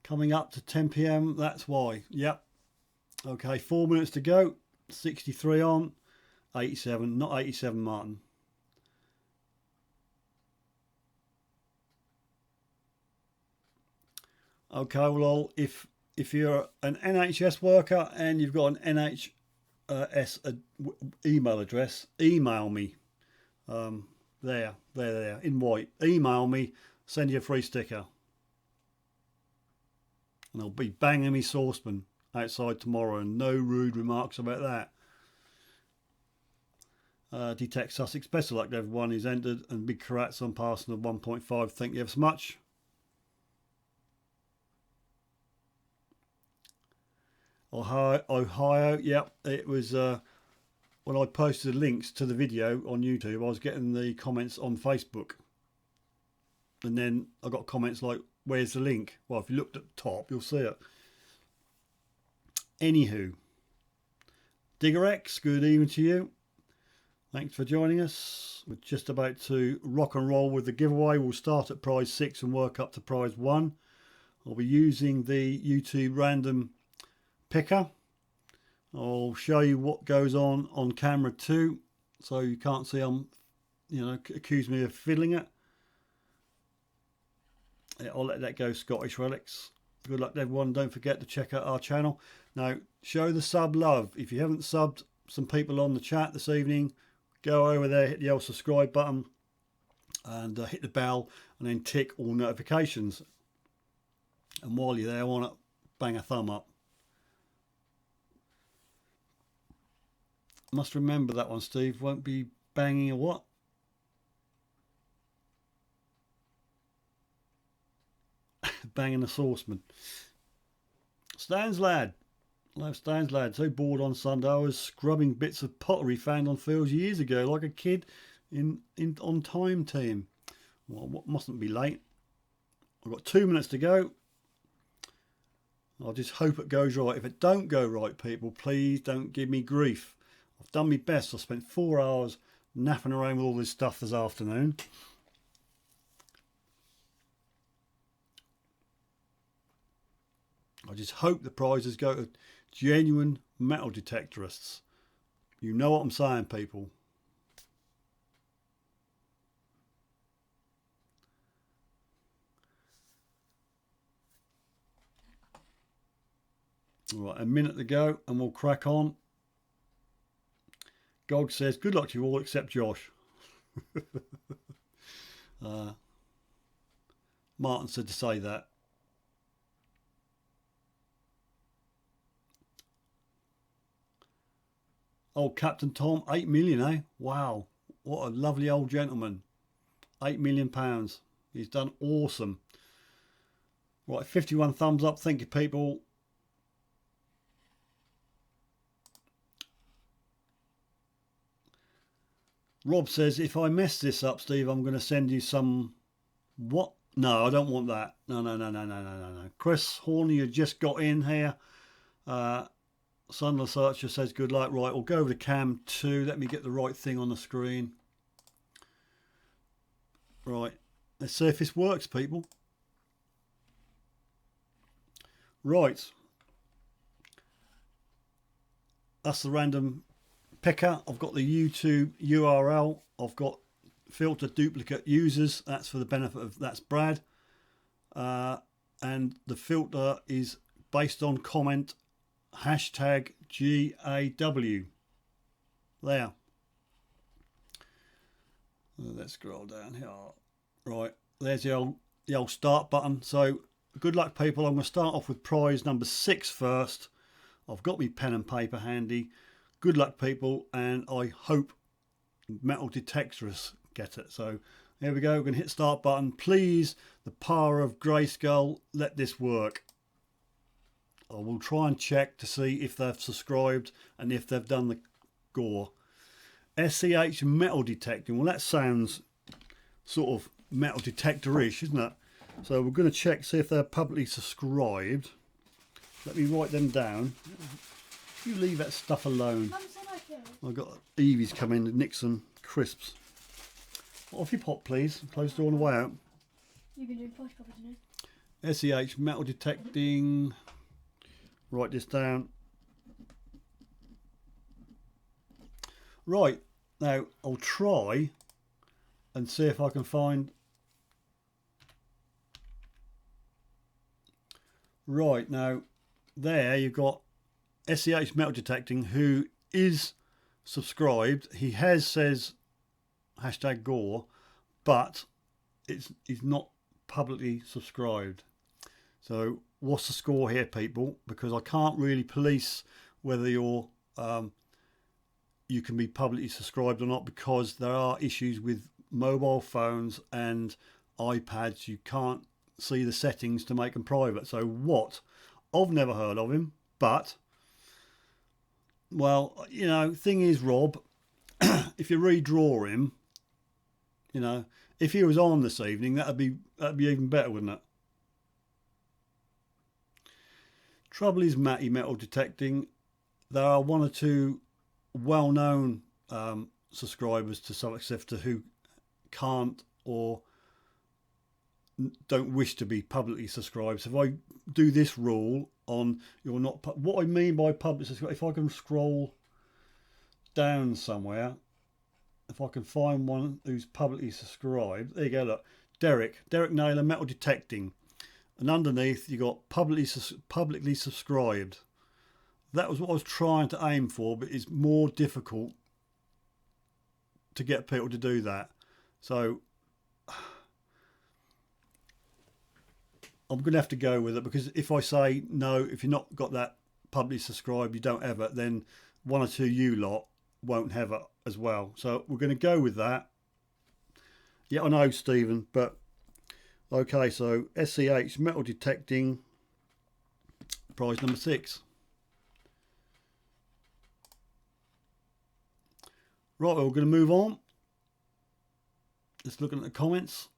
Coming up to 10 PM, that's why. Yep. Okay, 4 minutes to go. 63 on. 87, not 87, Martin. Okay, well, if you're an NHS worker and you've got an NHS email address, email me. There, in white. Email me, send you a free sticker. And I'll be banging me saucepan outside tomorrow, and no rude remarks about that. Detect Sussex, best of luck to everyone who's entered, and big congrats on passing the 1.5. Thank you ever so much. Ohio, yep, it was when I posted links to the video on YouTube, I was getting the comments on Facebook, and then I got comments like, where's the link? Well, if you looked at the top, you'll see it. Anywho, Digger X, good evening to you. Thanks for joining us. We're just about to rock and roll with the giveaway. We'll start at prize 6 and work up to prize 1. I'll be using the YouTube random picker. I'll show you what goes on camera too, so you can't see I'm, accuse me of fiddling it. Yeah, I'll let that go, Scottish Relics. Good luck to everyone. Don't forget to check out our channel. Now, show the sub love. If you haven't subbed some people on the chat this evening, go over there, hit the old subscribe button and hit the bell, and then tick all notifications. And while you're there, I want to bang a thumb up. Must remember that one, Steve. Won't be banging a what? Banging a sauceman. Stan's lad. Love Stan's lad. So bored on Sunday, I was scrubbing bits of pottery found on fields years ago, like a kid on time team. Well, mustn't be late. I've got 2 minutes to go. I'll just hope it goes right. If it don't go right, people, please don't give me grief. I've done my best. I spent 4 hours napping around with all this stuff this afternoon. I just hope the prizes go to genuine metal detectorists. You know what I'm saying, people. All right, a minute to go and we'll crack on. Gog says, good luck to you all except Josh. Martin said to say that. Oh, Captain Tom, 8 million, eh? Wow, what a lovely old gentleman. £8 million. He's done awesome. Right, 51 thumbs up. Thank you, people. Rob says, if I mess this up, Steve, I'm going to send you some... What? No, I don't want that. No. Chris Horner, you just got in here. Sunless Archer says, good luck. Right, we'll go over to cam 2. Let me get the right thing on the screen. Right, let's see if this works, people. Right. That's the random picker. I've got the YouTube URL. I've got filter duplicate users. That's for the benefit of, that's Brad. And the filter is based on comment hashtag GAW. There. Let's scroll down here. Right, there's the old start button. So good luck, people. I'm going to start off with prize number 6 first. I've got my pen and paper handy. Good luck, people, and I hope Metal Detectors get it. So here we go. We're going to hit start button. Please, the power of Grayskull, let this work. I will try and check to see if they've subscribed and if they've done the gore. S.E.H. Metal Detecting. Well, that sounds sort of metal detector-ish, isn't it? So we're going to check, see if they're publicly subscribed. Let me write them down. You leave that stuff alone. I've got Evie's coming to nick some crisps. Off your pot, please. Close the door on the way out. You've been doing posh coffee today. S.E.H. Metal Detecting. Write this down. Right, now I'll try and see if I can find... Right, now there you've got S.E.H. Metal Detecting, who is subscribed. He says hashtag gore, but he's not publicly subscribed. So what's the score here, people? Because I can't really police whether you're you can be publicly subscribed or not, because there are issues with mobile phones and iPads. You can't see the settings to make them private. So what? I've never heard of him, but well, thing is, Rob, if you redraw him, if he was on this evening, that'd be even better, wouldn't it? Trouble is, Matty Metal Detecting, there are one or two well-known subscribers to Suffolk Sifter who can't or don't wish to be publicly subscribed. So if I do this rule on you're not, what I mean by public subscribe, if I can scroll down somewhere, if I can find one who's publicly subscribed, there you go, look, Derek Naylor, Metal Detecting, and underneath you got publicly subscribed. That was what I was trying to aim for, but it's more difficult to get people to do that. So I'm going to have to go with it, because if I say no, if you've not got that publicly subscribed, you don't have it, then one or two you lot won't have it as well. So we're going to go with that. Yeah, I know, Stephen, but okay, so S.E.H. Metal Detecting, prize number 6. Right, well, we're going to move on. Just looking at the comments.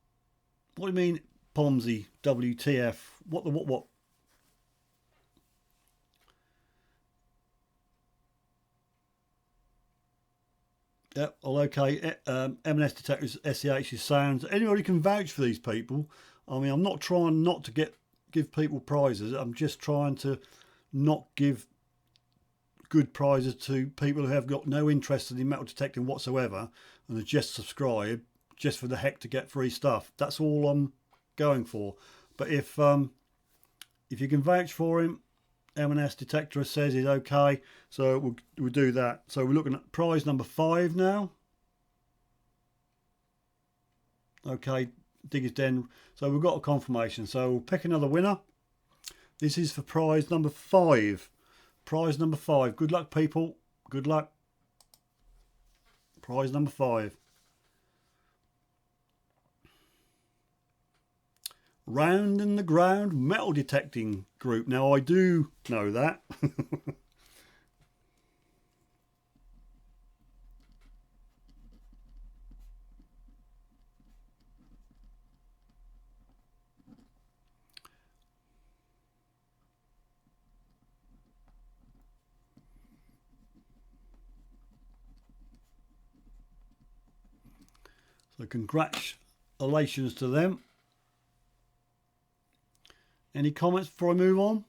What do you mean, Pomsey, WTF? What? Yep, well, okay. M&S Detectors, S.E.H. sounds. Anybody can vouch for these people. I mean, I'm not trying not to give people prizes. I'm just trying to not give good prizes to people who have got no interest in metal detecting whatsoever and are just subscribed just for the heck to get free stuff. That's all I'm going for. But if you can vouch for him, M&S Detectorist says he's okay, so we'll do that. So we're looking at prize number 5 now. Okay, Digger's Den. So we've got a confirmation. So we'll pick another winner. This is for prize number 5. Prize number 5. Good luck, people. Good luck. Prize number 5. Round in the Ground Metal Detecting Group. Now I do know that. So congratulations to them. Any comments before I move on?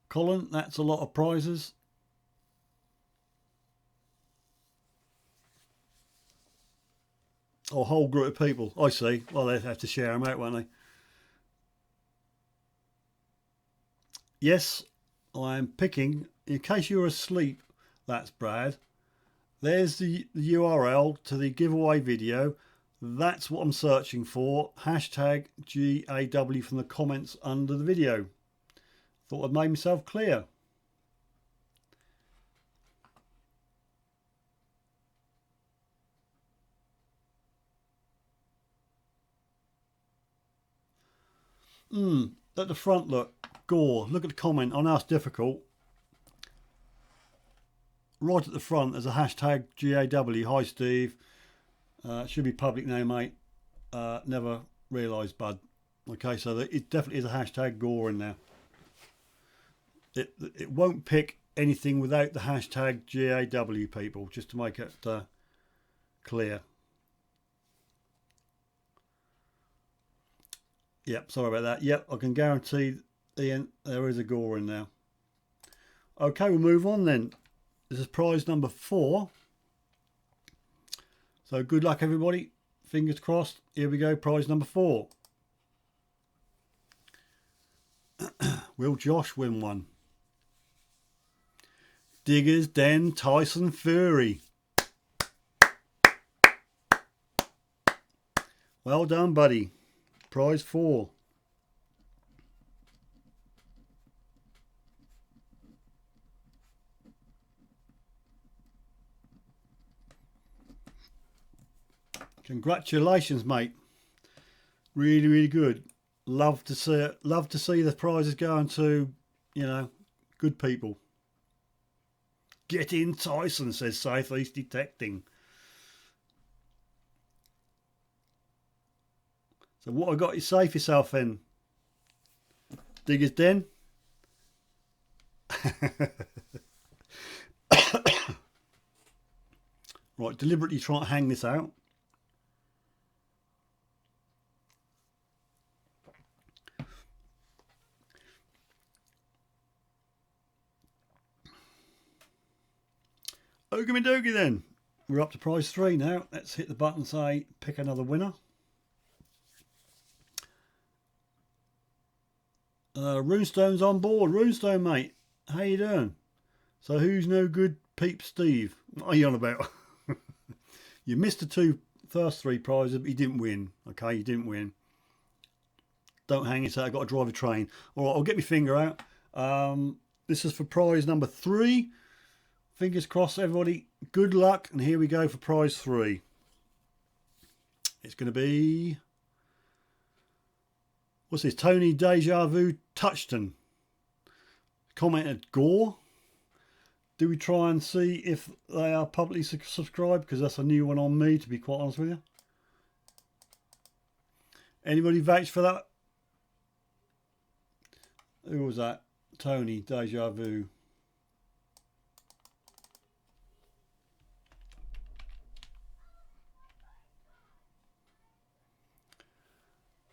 Colin, that's a lot of prizes. Oh, a whole group of people. I see. Well, they'd have to share them out, won't they? Yes, I'm picking, in case you're asleep, that's Brad. There's the URL to the giveaway video. That's what I'm searching for. Hashtag GAW from the comments under the video. Thought I'd made myself clear. At the front, look. Gore. Look at the comment. I know it's difficult. Right at the front, there's a hashtag GAW. Hi, Steve. Should be public now, mate. Never realised, bud. Okay, so it definitely is a hashtag Gore in there. It won't pick anything without the hashtag GAW, people, just to make it clear. Yep, sorry about that. Yep, I can guarantee Ian, there is a Gore in there. Okay, we'll move on then. This is prize number 4. So good luck, everybody. Fingers crossed. Here we go, prize number 4. Will Josh win one? Digger's Den Tyson Fury. Well done, buddy. Prize 4. Congratulations, mate. Really, really good. Love to see it. Love to see the prizes going to, good people. Get in, Tyson, says Southeast Detecting. So what I got you safe yourself in? Digger's Den. Right, deliberately trying to hang this out. Okie dokie then. We're up to prize 3 now. Let's hit the button and say pick another winner. Runestone's on board. Runestone, mate. How you doing? So who's no good Peep Steve? What are you on about? You missed the first 3 prizes, but you didn't win. Okay, you didn't win. Don't hang it out. I've got to drive a train. All right, I'll get my finger out. This is for prize number 3. Fingers crossed, everybody. Good luck. And here we go for prize 3. It's going to be... What's this? Tony DejaVu Touchton. Commented Gore. Do we try and see if they are publicly subscribed? Because that's a new one on me, to be quite honest with you. Anybody vouch for that? Who was that? Tony DejaVu.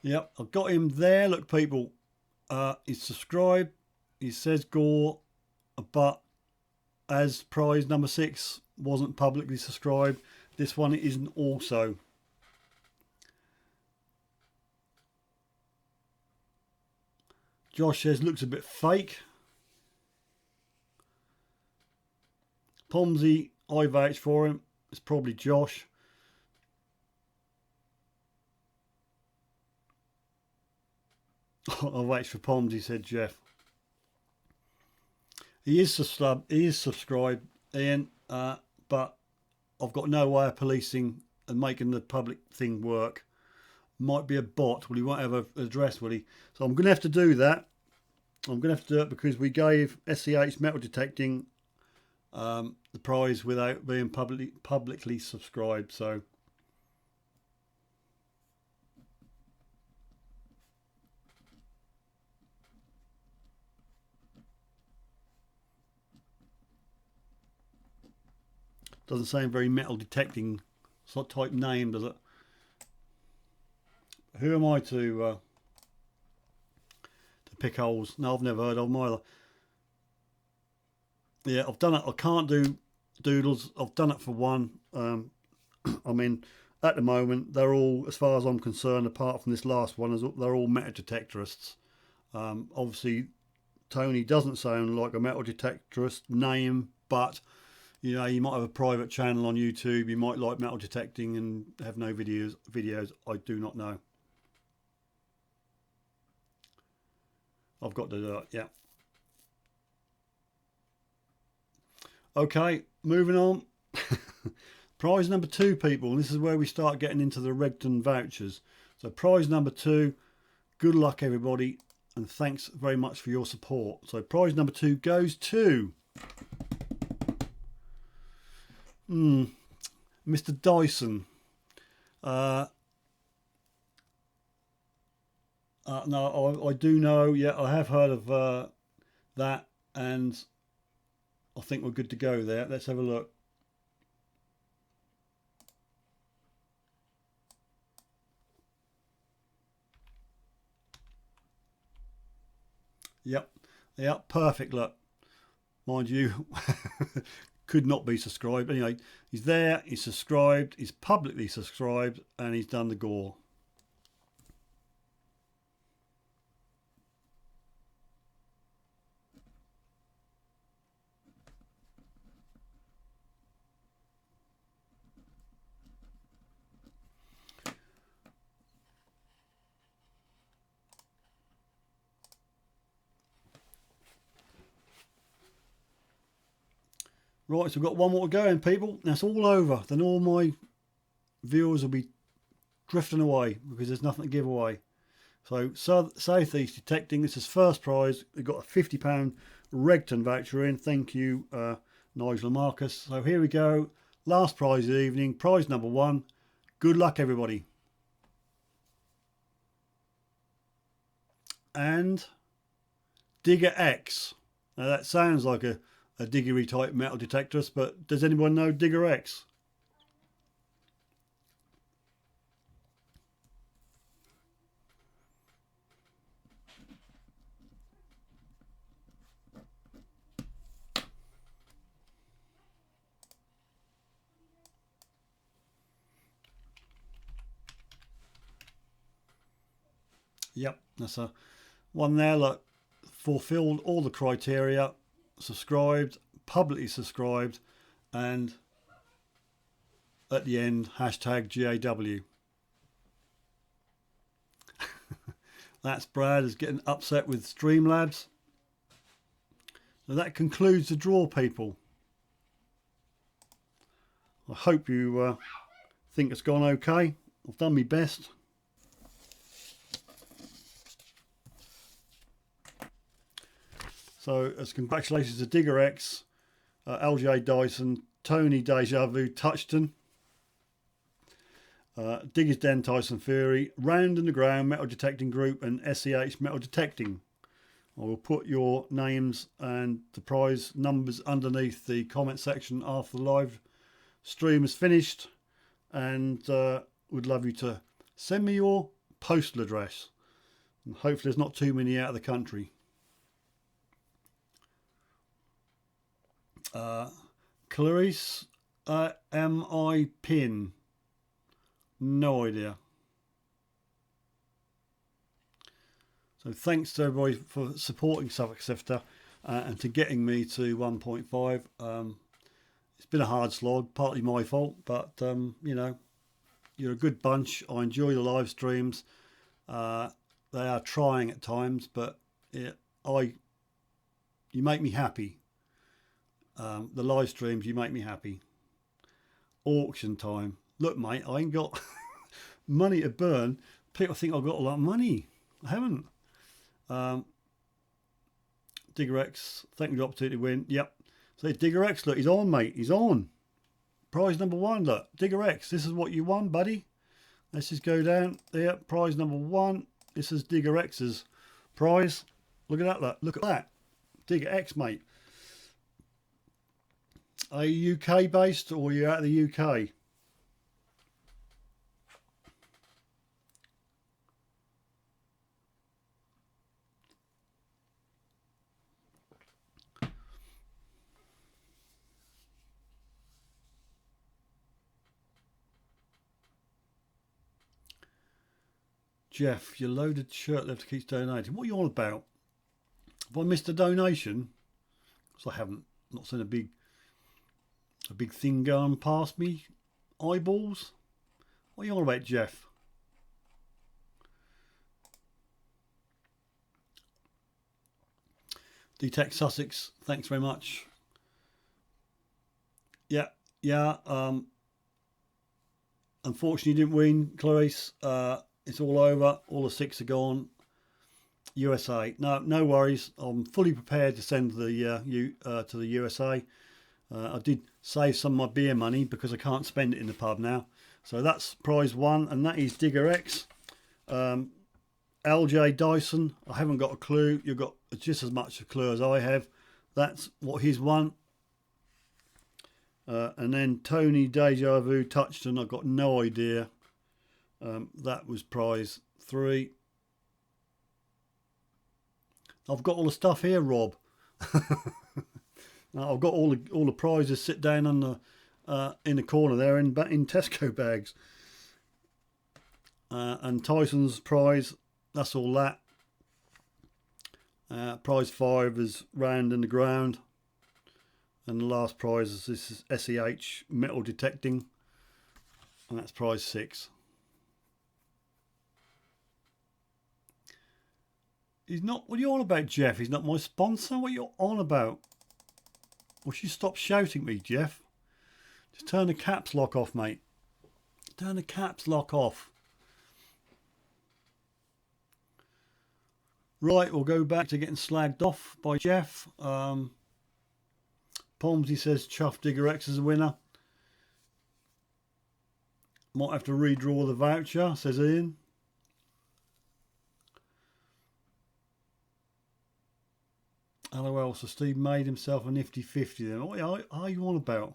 Yep, I've got him there. Look, people, he's subscribed. He says Gore, but as prize number 6 wasn't publicly subscribed, this one isn't also. Josh says looks a bit fake. Pomsy, I vouch for him. It's probably Josh. I vouch for Pomsy, said Jeff. He is subscribed, Ian, but I've got no way of policing and making the public thing work. Might be a bot. Well, he won't have an address, will he? So I'm going to have to do that. I'm going to have to do it because we gave S.E.H Metal Detecting the prize without being publicly subscribed. So doesn't sound very metal detecting sort of type name, does it? Who am I to pick holes? No, I've never heard of them either. Yeah, I've done it. I can't do doodles. I've done it for one. I mean, at the moment, they're all, as far as I'm concerned, apart from this last one, they're all Metal Detectorists. Obviously, Tony doesn't sound like a Metal Detectorist name, but you know, you might have a private channel on YouTube. You might like metal detecting and have no videos. I do not know. I've got to do it. Yeah. Okay, moving on. Prize number 2, people. And this is where we start getting into the Regton vouchers. So prize number 2. Good luck, everybody, and thanks very much for your support. So prize number 2 goes to Mr. Dyson. No, I do know. Yeah, I have heard of that, and I think we're good to go there. Let's have a look. Yep, perfect. Look, mind you, could not be subscribed. Anyway, he's there, he's subscribed, he's publicly subscribed, and he's done the gore. Right, so we've got one more to go, and people, that's all over. Then all my viewers will be drifting away because there's nothing to give away. So Southeast Detecting, this is first prize. We've got a £50 Regton voucher in. Thank you, Nigel and Marcus. So here we go. Last prize of the evening, prize number 1. Good luck, everybody. And Digger X. Now that sounds like a diggery type metal detectorist, but does anyone know Digger X? Yep, that's a one there. Look, fulfilled all the criteria, subscribed, publicly subscribed, and at the end, hashtag DejaVu. That's Brad is getting upset with Streamlabs. So that concludes the draw, people. I hope you think it's gone okay. I've done my best. So as congratulations to Digger X, LJ Dyson, Tony DejaVu, Touchton, Digger's Den Tyson Fury, Round and the Ground Metal Detecting Group, and S.E.H Metal Detecting. I will put your names and the prize numbers underneath the comment section after the live stream is finished, and would love you to send me your postal address, and hopefully there's not too many out of the country. Clarice, M.I. Pin, no idea. So thanks to everybody for supporting Suffolk Sifter and to getting me to 1.5. It's been a hard slog, partly my fault, but you know, you're a good bunch. I enjoy the live streams. They are trying at times, but you make me happy. The live streams, you make me happy. Auction time. Look, mate, I ain't got money to burn. People think I've got a lot of money. I haven't. Digger X, thank you for the opportunity to win. Yep. So Digger X, look, he's on, mate. He's on. Prize number 1, look. Digger X, this is what you won, buddy. Let's just go down there. Prize number 1. This is Digger X's prize. Look at that, look. Look at that. Digger X, mate. Are you UK based or are you out of the UK? Jeff, your loaded shirt left keeps donating. What are you on about? Have I missed a donation? Because I haven't. Not seen a big thing going past me. Eyeballs. What are you on about, Jeff? Detect Sussex, thanks very much. Yeah. Unfortunately, you didn't win, Clarice. It's all over. All the 6 are gone. USA. No worries. I'm fully prepared to send to the USA. I did save some of my beer money because I can't spend it in the pub now. So that's prize 1, and that is Digger X. LJ Dyson, I haven't got a clue. You've got just as much a clue as I have. That's what he's won. And then Tony DejaVu Touchton, I've got no idea. That was prize 3. I've got all the stuff here, Rob. I've got all the prizes sit down on the in the corner there in Tesco bags. And Tyson's prize, that's all that. Prize 5 is Round in the Ground. And the last prize is this is S.E.H Metal Detecting. And that's prize 6. He's not, what are you on about, Jeff? He's not my sponsor? What are you on about? Will you stop shouting at me, Jeff? Just turn the caps lock off, mate. Turn the caps lock off. Right, we'll go back to getting slagged off by Jeff. Pomsy says Chuff Digger X is a winner. Might have to redraw the voucher, says Ian. LOL, so Steve made himself a nifty 50 then. What are you on about?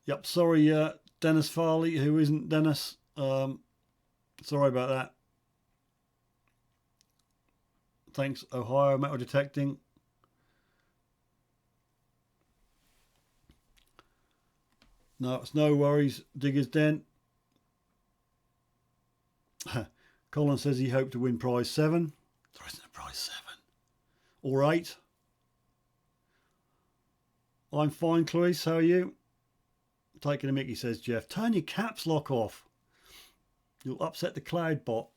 Yep, sorry, Dennis Farley, who isn't Dennis. Sorry about that. Thanks, Ohio Metal Detecting. No, it's no worries, Digger's Den. Colin says he hoped to win prize 7. There isn't a prize 7. Or 8. I'm fine, Clarice. How are you? Taking a mickey, says Jeff. Turn your caps lock off. You'll upset the cloud bot.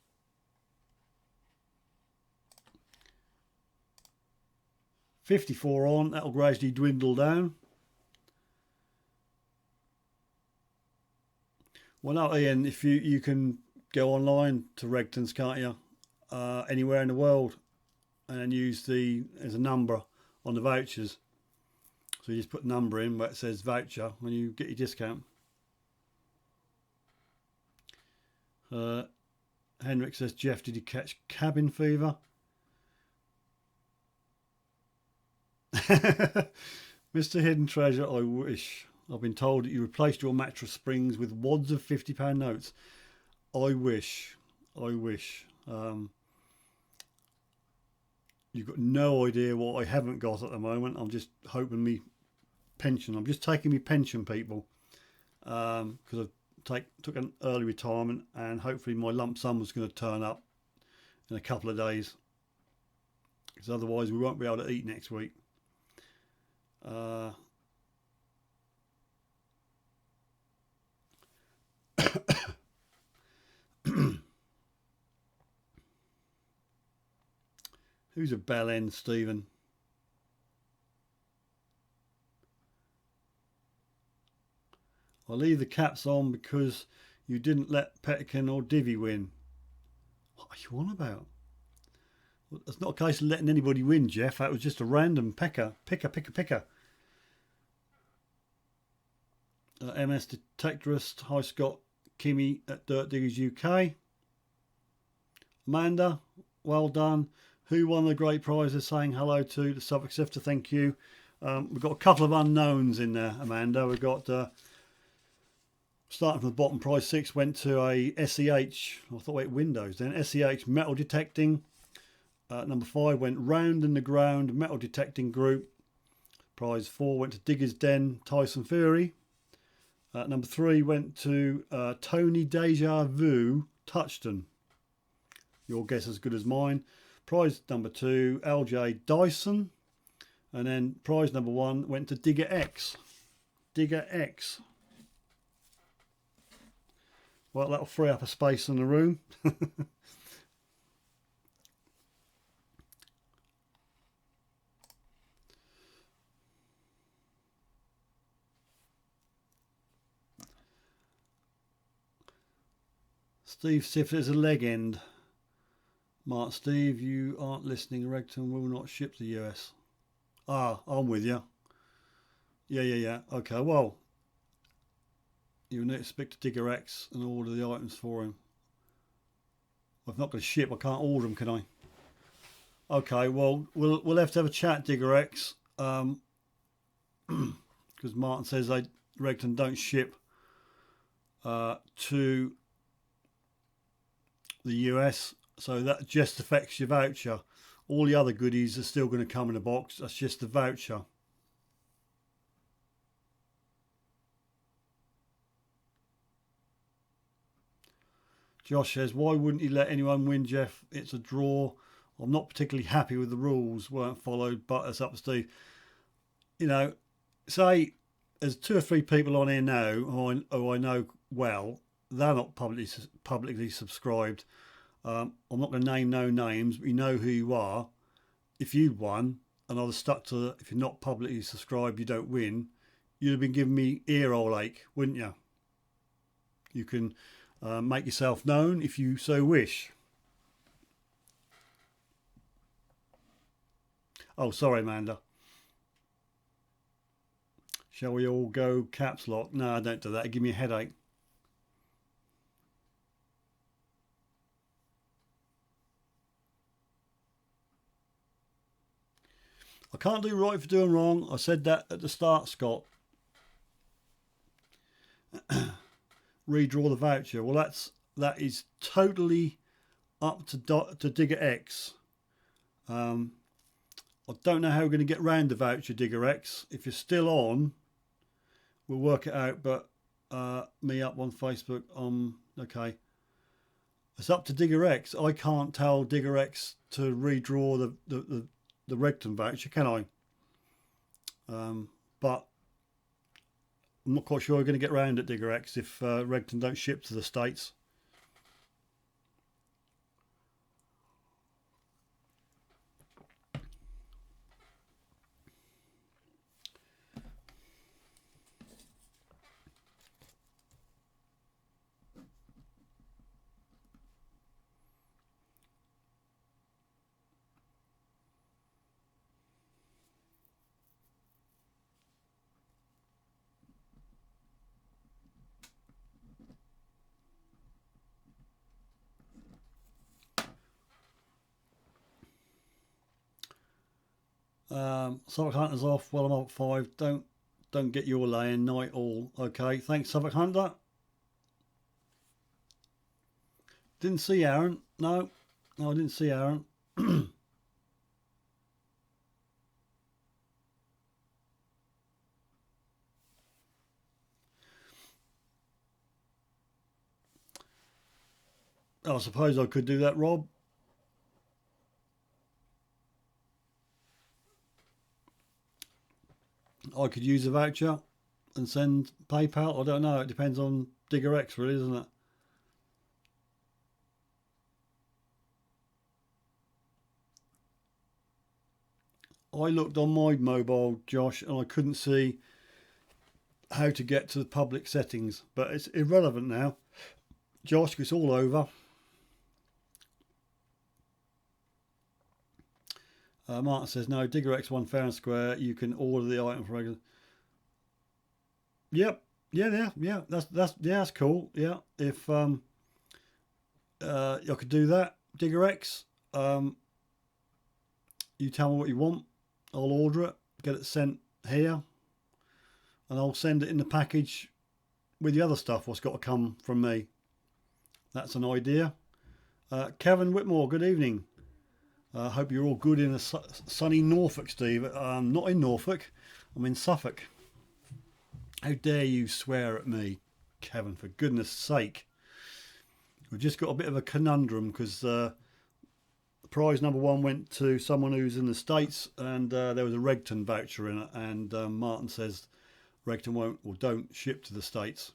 $54 on. That'll gradually dwindle down. Well, no, Ian, if you can go online to Regton's, can't you? Anywhere in the world, and use there's a number on the vouchers. So you just put the number in where it says voucher when you get your discount. Henrik says, Jeff, did you catch cabin fever? Mr. Hidden Treasure, I wish. I've been told that you replaced your mattress springs with wads of £50 notes. I wish. You've got no idea what I haven't got at the moment. I'm just hoping me pension. I'm just taking me pension, people, because I took an early retirement, and hopefully my lump sum was going to turn up in a couple of days, because otherwise we won't be able to eat next week. Who's a bell end, Stephen? I'll leave the caps on because you didn't let Patchion or DejaVu win. What are you on about? Well, it's not a case of letting anybody win, Jeff. That was just a random picker. MS Detectorist. Hi, Scott. Kimmy at Dirt Diggers UK. Amanda, well done. Who won the great prizes? Saying hello to the Suffolk Sifter. Thank you. We've got a couple of unknowns in there, Amanda. We've got, starting from the bottom, prize 6 went to a S.E.H. I thought, wait, Windows then. S.E.H. Metal Detecting. Number 5 went Round in the Ground Metal Detecting Group. Prize 4 went to Digger's Den Tyson Fury. Number 3 went to Tony DejaVu Touchton. Your guess as good as mine. Prize number 2, LJ Dyson. And then prize number 1 went to Digger X. Well, that'll free up a space in the room. Steve Sifter is a leg end. Mark, Steve, you aren't listening. Regton will not ship to the US. Ah, I'm with you. Yeah. Okay, well, you need to speak to Digger X and order the items for him. Well, if not going to ship, I can't order them, can I? Okay, well, we'll have to have a chat, Digger X, because Martin says Regton don't ship to the US. So that just affects your voucher. All the other goodies are still going to come in a box. That's just the voucher. Josh says, why wouldn't he let anyone win, Jeff? It's a draw. I'm not particularly happy with the rules. Weren't followed, but that's up to Steve. You know, say there's 2 or 3 people on here now who I know well. They're not publicly subscribed. I'm not going to name no names, but you know who you are. If you won and I was stuck to, if you're not publicly subscribed, you don't win, you'd have been giving me earhole ache, wouldn't you? You can make yourself known if you so wish. Oh, sorry, Amanda. Shall we all go caps lock? No, I don't do that. It'd give me a headache. I can't do right for doing wrong. I said that at the start, Scott. Redraw the voucher. Well, that is totally up to Digger X. I don't know how we're going to get round the voucher, Digger X. If you're still on, we'll work it out. But me up on Facebook. Okay. It's up to DiggerX. I can't tell DiggerX to redraw the Regton voucher, can I? But I'm not quite sure we're going to get round at DiggerX if Regton don't ship to the States. Suffolk Hunter's off. Well, I'm up at 5. Don't get your laying. Night all. Okay. Thanks, Suffolk Hunter. Didn't see Aaron. No, I didn't see Aaron. I suppose I could do that, Rob. I could use a voucher and send PayPal. I don't know. It depends on DiggerX, really, doesn't it? I looked on my mobile, Josh, and I couldn't see how to get to the public settings. But it's irrelevant now, Josh. It's all over. Martin says no. DiggerX 1 fair and square. You can order the item for regular. Yep. Yeah. That's cool. Yeah. If I could do that, DiggerX. You tell me what you want. I'll order it. Get it sent here, and I'll send it in the package with the other stuff. What's got to come from me. That's an idea. Kevin Whitmore. Good evening. I hope you're all good in a sunny Norfolk, Steve. I'm not in Norfolk. I'm in Suffolk. How dare you swear at me, Kevin, for goodness sake. We've just got a bit of a conundrum because prize number 1 went to someone who's in the States, and there was a Regton voucher in it, and Martin says Regton won't or don't ship to the States.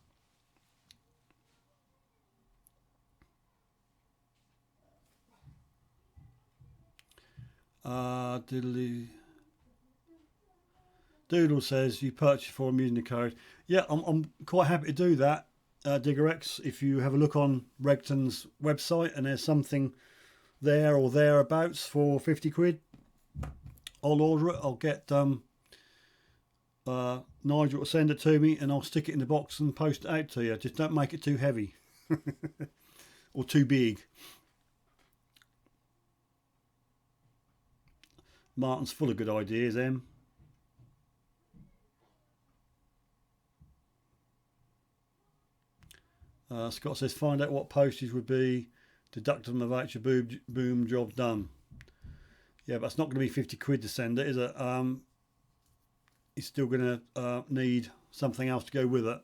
Doodle says you purchase for him using the code. Yeah, I'm quite happy to do that, DiggerX. If you have a look on Regton's website and there's something there or thereabouts for 50 quid, I'll order it. I'll get Nigel to send it to me, and I'll stick it in the box and post it out to you. Just don't make it too heavy or too big. Martin's full of good ideas, Em. Scott says find out what postage would be deducted from the voucher. Boom, job done. Yeah, but it's not going to be 50 quid to send it, is it? He's still going to need something else to go with it.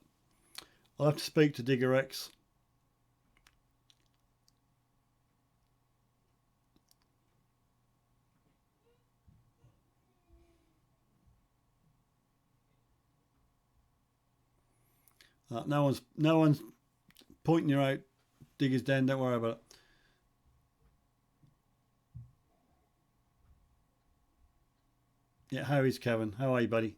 I'll have to speak to DiggerX. No one's pointing you out, Digger's Den. Don't worry about it. Yeah, how is Kevin? How are you, buddy?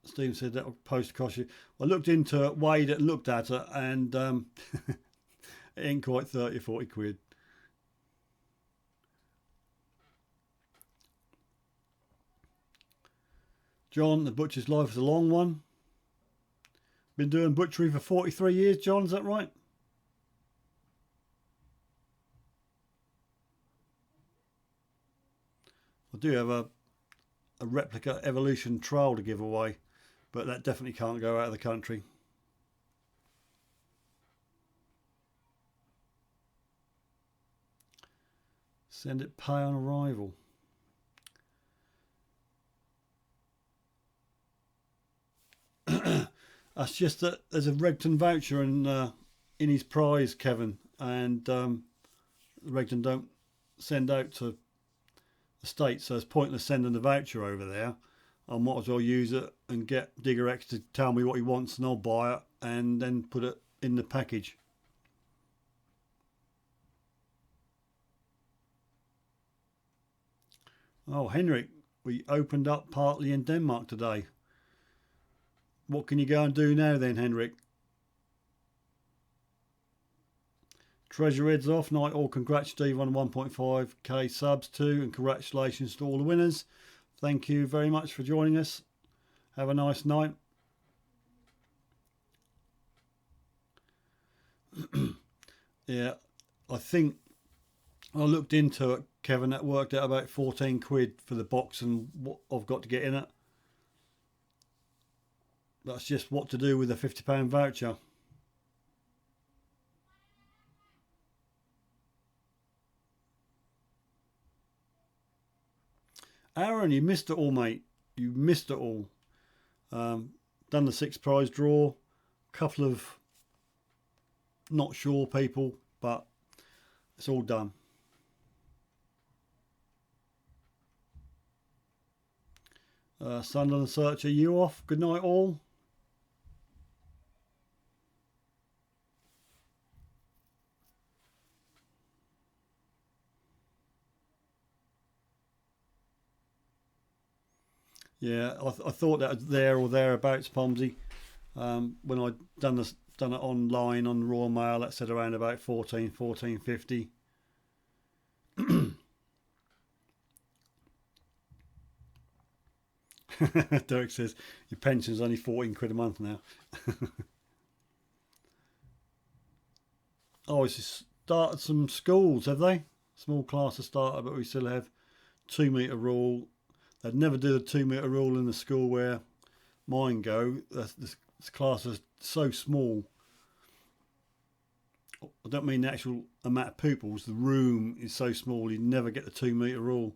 Steve said that will post cost you. I looked into it, weighed it, and looked at it, and it ain't quite 30 or 40 quid. John, the butcher's life is a long one. Been doing butchery for 43 years, John, is that right? I do have a replica evolution trial to give away, but that definitely can't go out of the country. Send it pay on arrival. That's just that there's a Regton voucher in his prize, Kevin, and Regton don't send out to the States, so it's pointless sending the voucher over there. I might as well use it and get Digger X to tell me what he wants, and I'll buy it and then put it in the package. Oh, Henrik, we opened up partly in Denmark today. What can you go and do now then, Henrik? Treasure heads off. Night all. Congrats, Steve, on 1.5k subs too, and congratulations to all the winners. Thank you very much for joining us. Have a nice night. Yeah, I think I looked into it, Kevin. That worked out about 14 quid for the box and what I've got to get in it. That's just what to do with a £50 voucher. Aaron, you missed it all, mate. You missed it all. Done the 6 prize draw. Couple of not sure people, but it's all done. Sunderland Searcher, you off? Good night, all. Yeah, I thought that was there or thereabouts, Pomsy. When I done it online on Royal Mail, that said around about 14.50. Derek says your pension's only 14 quid a month now. Oh, it's started some schools, have they? Small classes started, but we still have 2 metre rule. They'd never do the 2 metre rule in the school where mine go. This class is so small. I don't mean the actual amount of pupils. The room is so small, you'd never get the 2 metre rule.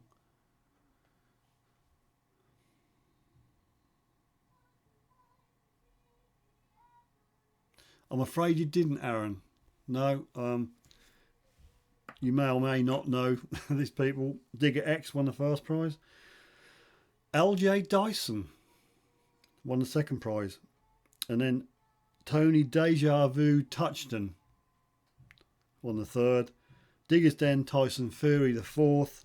I'm afraid you didn't, Aaron. No, you may or may not know these people. Digger X won the first prize. LJ Dyson won the second prize. And then Tony DejaVu Touchton won the third. Digger's Den Tyson Fury the fourth.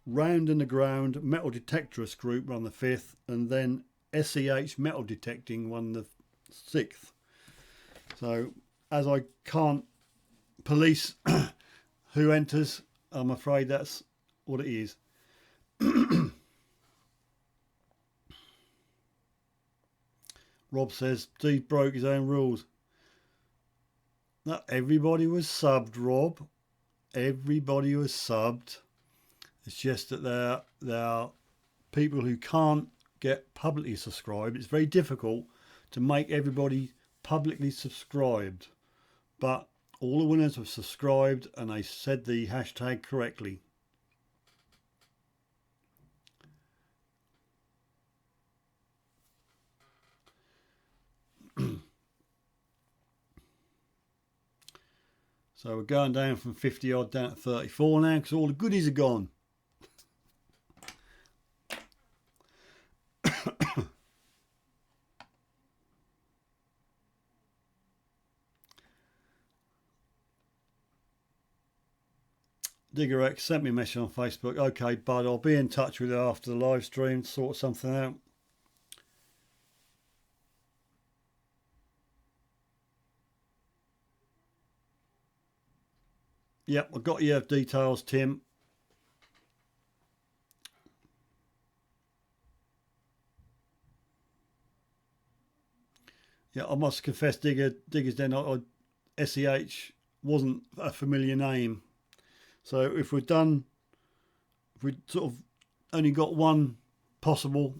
Round in the Ground Metal Detectorist group won the fifth. And then S.E.H Metal Detecting won the sixth. So as I can't police who enters, I'm afraid that's what it is. Rob says Steve broke his own rules. No, everybody was subbed, Rob. Everybody was subbed. It's just that there are people who can't get publicly subscribed. It's very difficult to make everybody publicly subscribed. But all the winners have subscribed and they said the hashtag correctly. So we're going down from 50 odd down to 34 now because all the goodies are gone. Digger X sent me a message on Facebook. Okay, bud, I'll be in touch with you after the live stream to sort something out. Yep, I've got your details, Tim. Yeah, I must confess, Digger's Den, S.E.H wasn't a familiar name. So if we sort of only got one possible,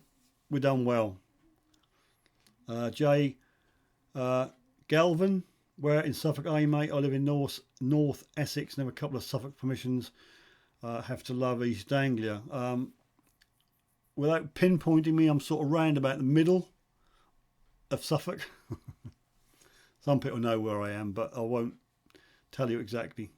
we're done well. Jay Galvin, where in Suffolk, mate? I live in North Essex and have a couple of Suffolk permissions. Have to love East Anglia. Without pinpointing me, I'm sort of round about the middle of Suffolk. Some people know where I am, but I won't tell you exactly.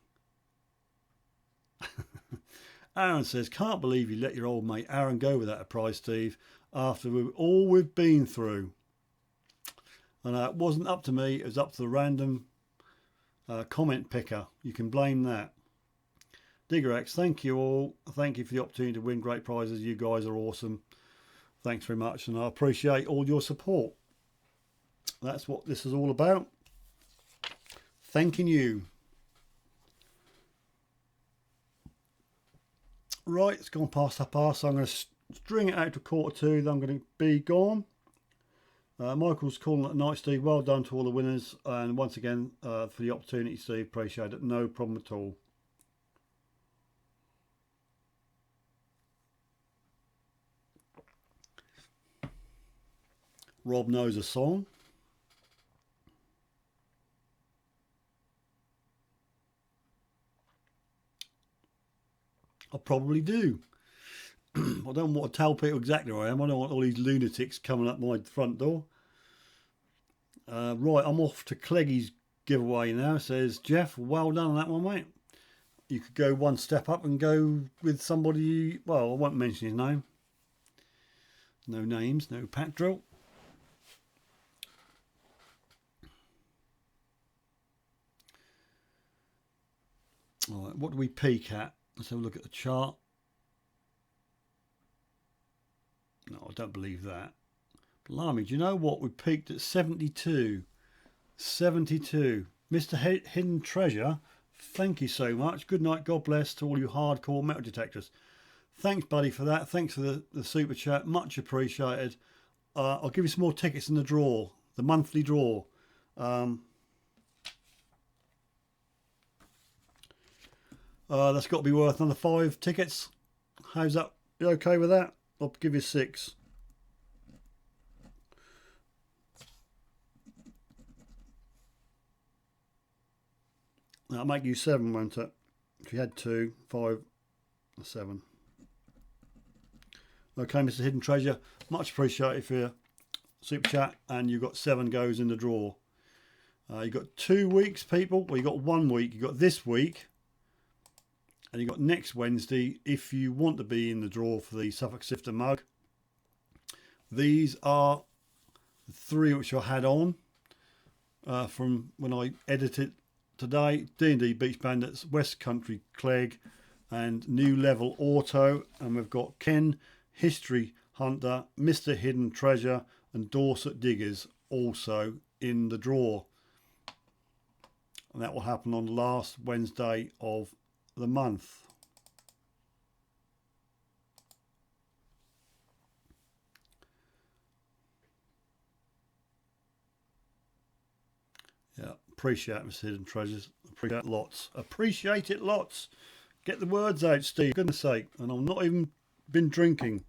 Aaron says, can't believe you let your old mate Aaron go without a prize, Steve, after all we've been through. And it wasn't up to me, it was up to the random comment picker. You can blame that. DiggerX, thank you all. Thank you for the opportunity to win great prizes. You guys are awesome. Thanks very much, and I appreciate all your support. That's what this is all about. Thanking you. Right, it's gone past half past, so I'm going to string it out to 1:45, then I'm going to be gone. Michael's calling it a night, Steve. Well done to all the winners, and once again for the opportunity, Steve. Appreciate it. No problem at all. Rob knows a song. I probably do. I don't want to tell people exactly where I am. I don't want all these lunatics coming up my front door. Right, I'm off to Cleggie's giveaway now. Says Jeff, well done on that one, mate. You could go one step up and go with somebody. Well, I won't mention his name. No names, no pat drill. All right, what do we peak at? Let's have a look at the chart. No, I don't believe that. Blimey, do you know what? We peaked at 72. 72. Mr. Hidden Treasure, thank you so much. Good night, God bless to all you hardcore metal detectors. Thanks, buddy, for that. Thanks for the super chat. Much appreciated. I'll give you some more tickets in the draw, the monthly draw. That's got to be worth another 5 tickets. How's that? You okay with that? I'll give you 6. That'll make you 7, won't it? If you had 2, 5, 7. Okay, Mr. Hidden Treasure, much appreciated for your super chat, and you've got 7 goes in the draw. You've got 2 weeks, people. Well, you've got 1 week. You've got this week, and you've got next Wednesday if you want to be in the draw for the Suffolk Sifter mug. These are the 3 which I had on from when I edited today. D&D Beach Bandits, West Country Clegg, and New Level Auto. And we've got Ken History Hunter, Mr. Hidden Treasure, and Dorset Diggers also in the draw. And that will happen on the last Wednesday of the month. Yeah, appreciate it, Mr. Hidden Treasures. Appreciate it lots. Appreciate it lots. Get the words out, Steve, for goodness sake. And I've not even been drinking.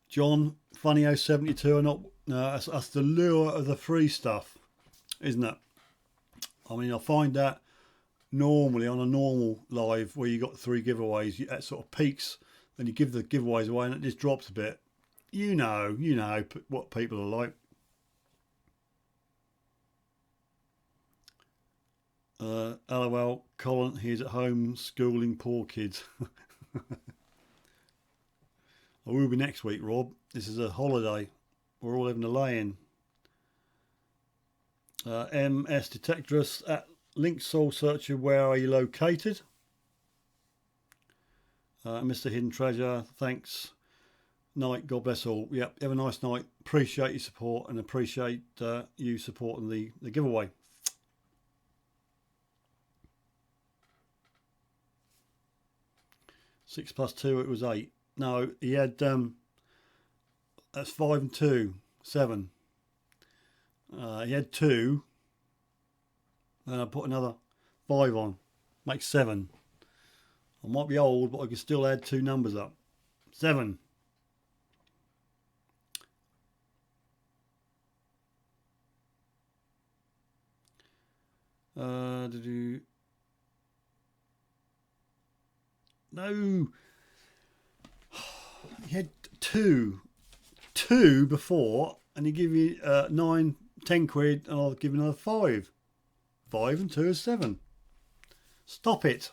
John, Funny 072 are not. No, that's the lure of the free stuff, isn't it? I mean, I find that normally on a normal live where you got 3 giveaways, that sort of peaks, then you give the giveaways away and it just drops a bit. You know what people are like. LOL, Colin, he's at home schooling poor kids. I will be next week, Rob. This is a holiday. We're all having a lay-in. MS Detectorist at Link Soul Searcher, where are you located? Mr. Hidden Treasure, thanks. Night, God bless all. Yep, have a nice night. Appreciate your support and appreciate you supporting the giveaway. Six plus 2, it was 8. No, he had that's 5 and 2, 7. He had 2, and I put another 5 on, makes 7. I might be old, but I can still add 2 numbers up. 7. No. He had two before, and he give you 9, 10 quid, and I'll give you another 5. 5 and 2 is 7. Stop it.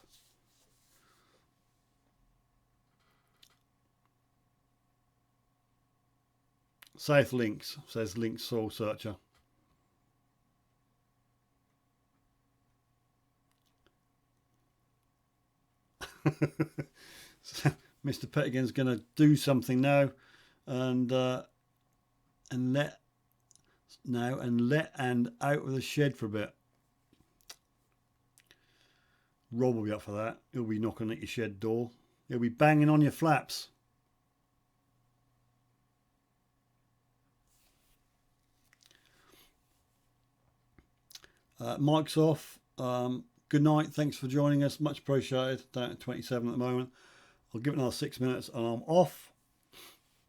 Safe links, says Link Soul Searcher. Mr. Pettigan's going to do something now, and let out of the shed for a bit. Rob will be up for that. He'll be knocking at your shed door. He'll be banging on your flaps. Mike's off. Good night. Thanks for joining us. Much appreciated. Down at 27 at the moment. I'll give it another 6 minutes and I'm off.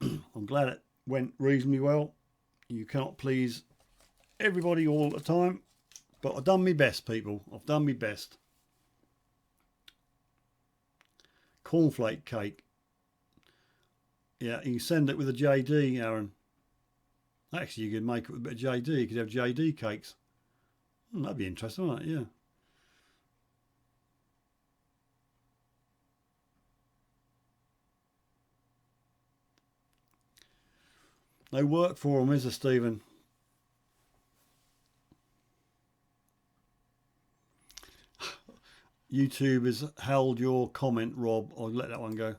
I'm glad it went reasonably well. You cannot please everybody all the time, but I've done my best, people. I've done my best. Cornflake cake. Yeah, you can send it with a JD, Aaron. Actually, you could make it with a bit of JD. You could have JD cakes. That'd be interesting, wouldn't it? Yeah. No work for them, is there, Stephen? YouTube has held your comment, Rob. I'll let that one go.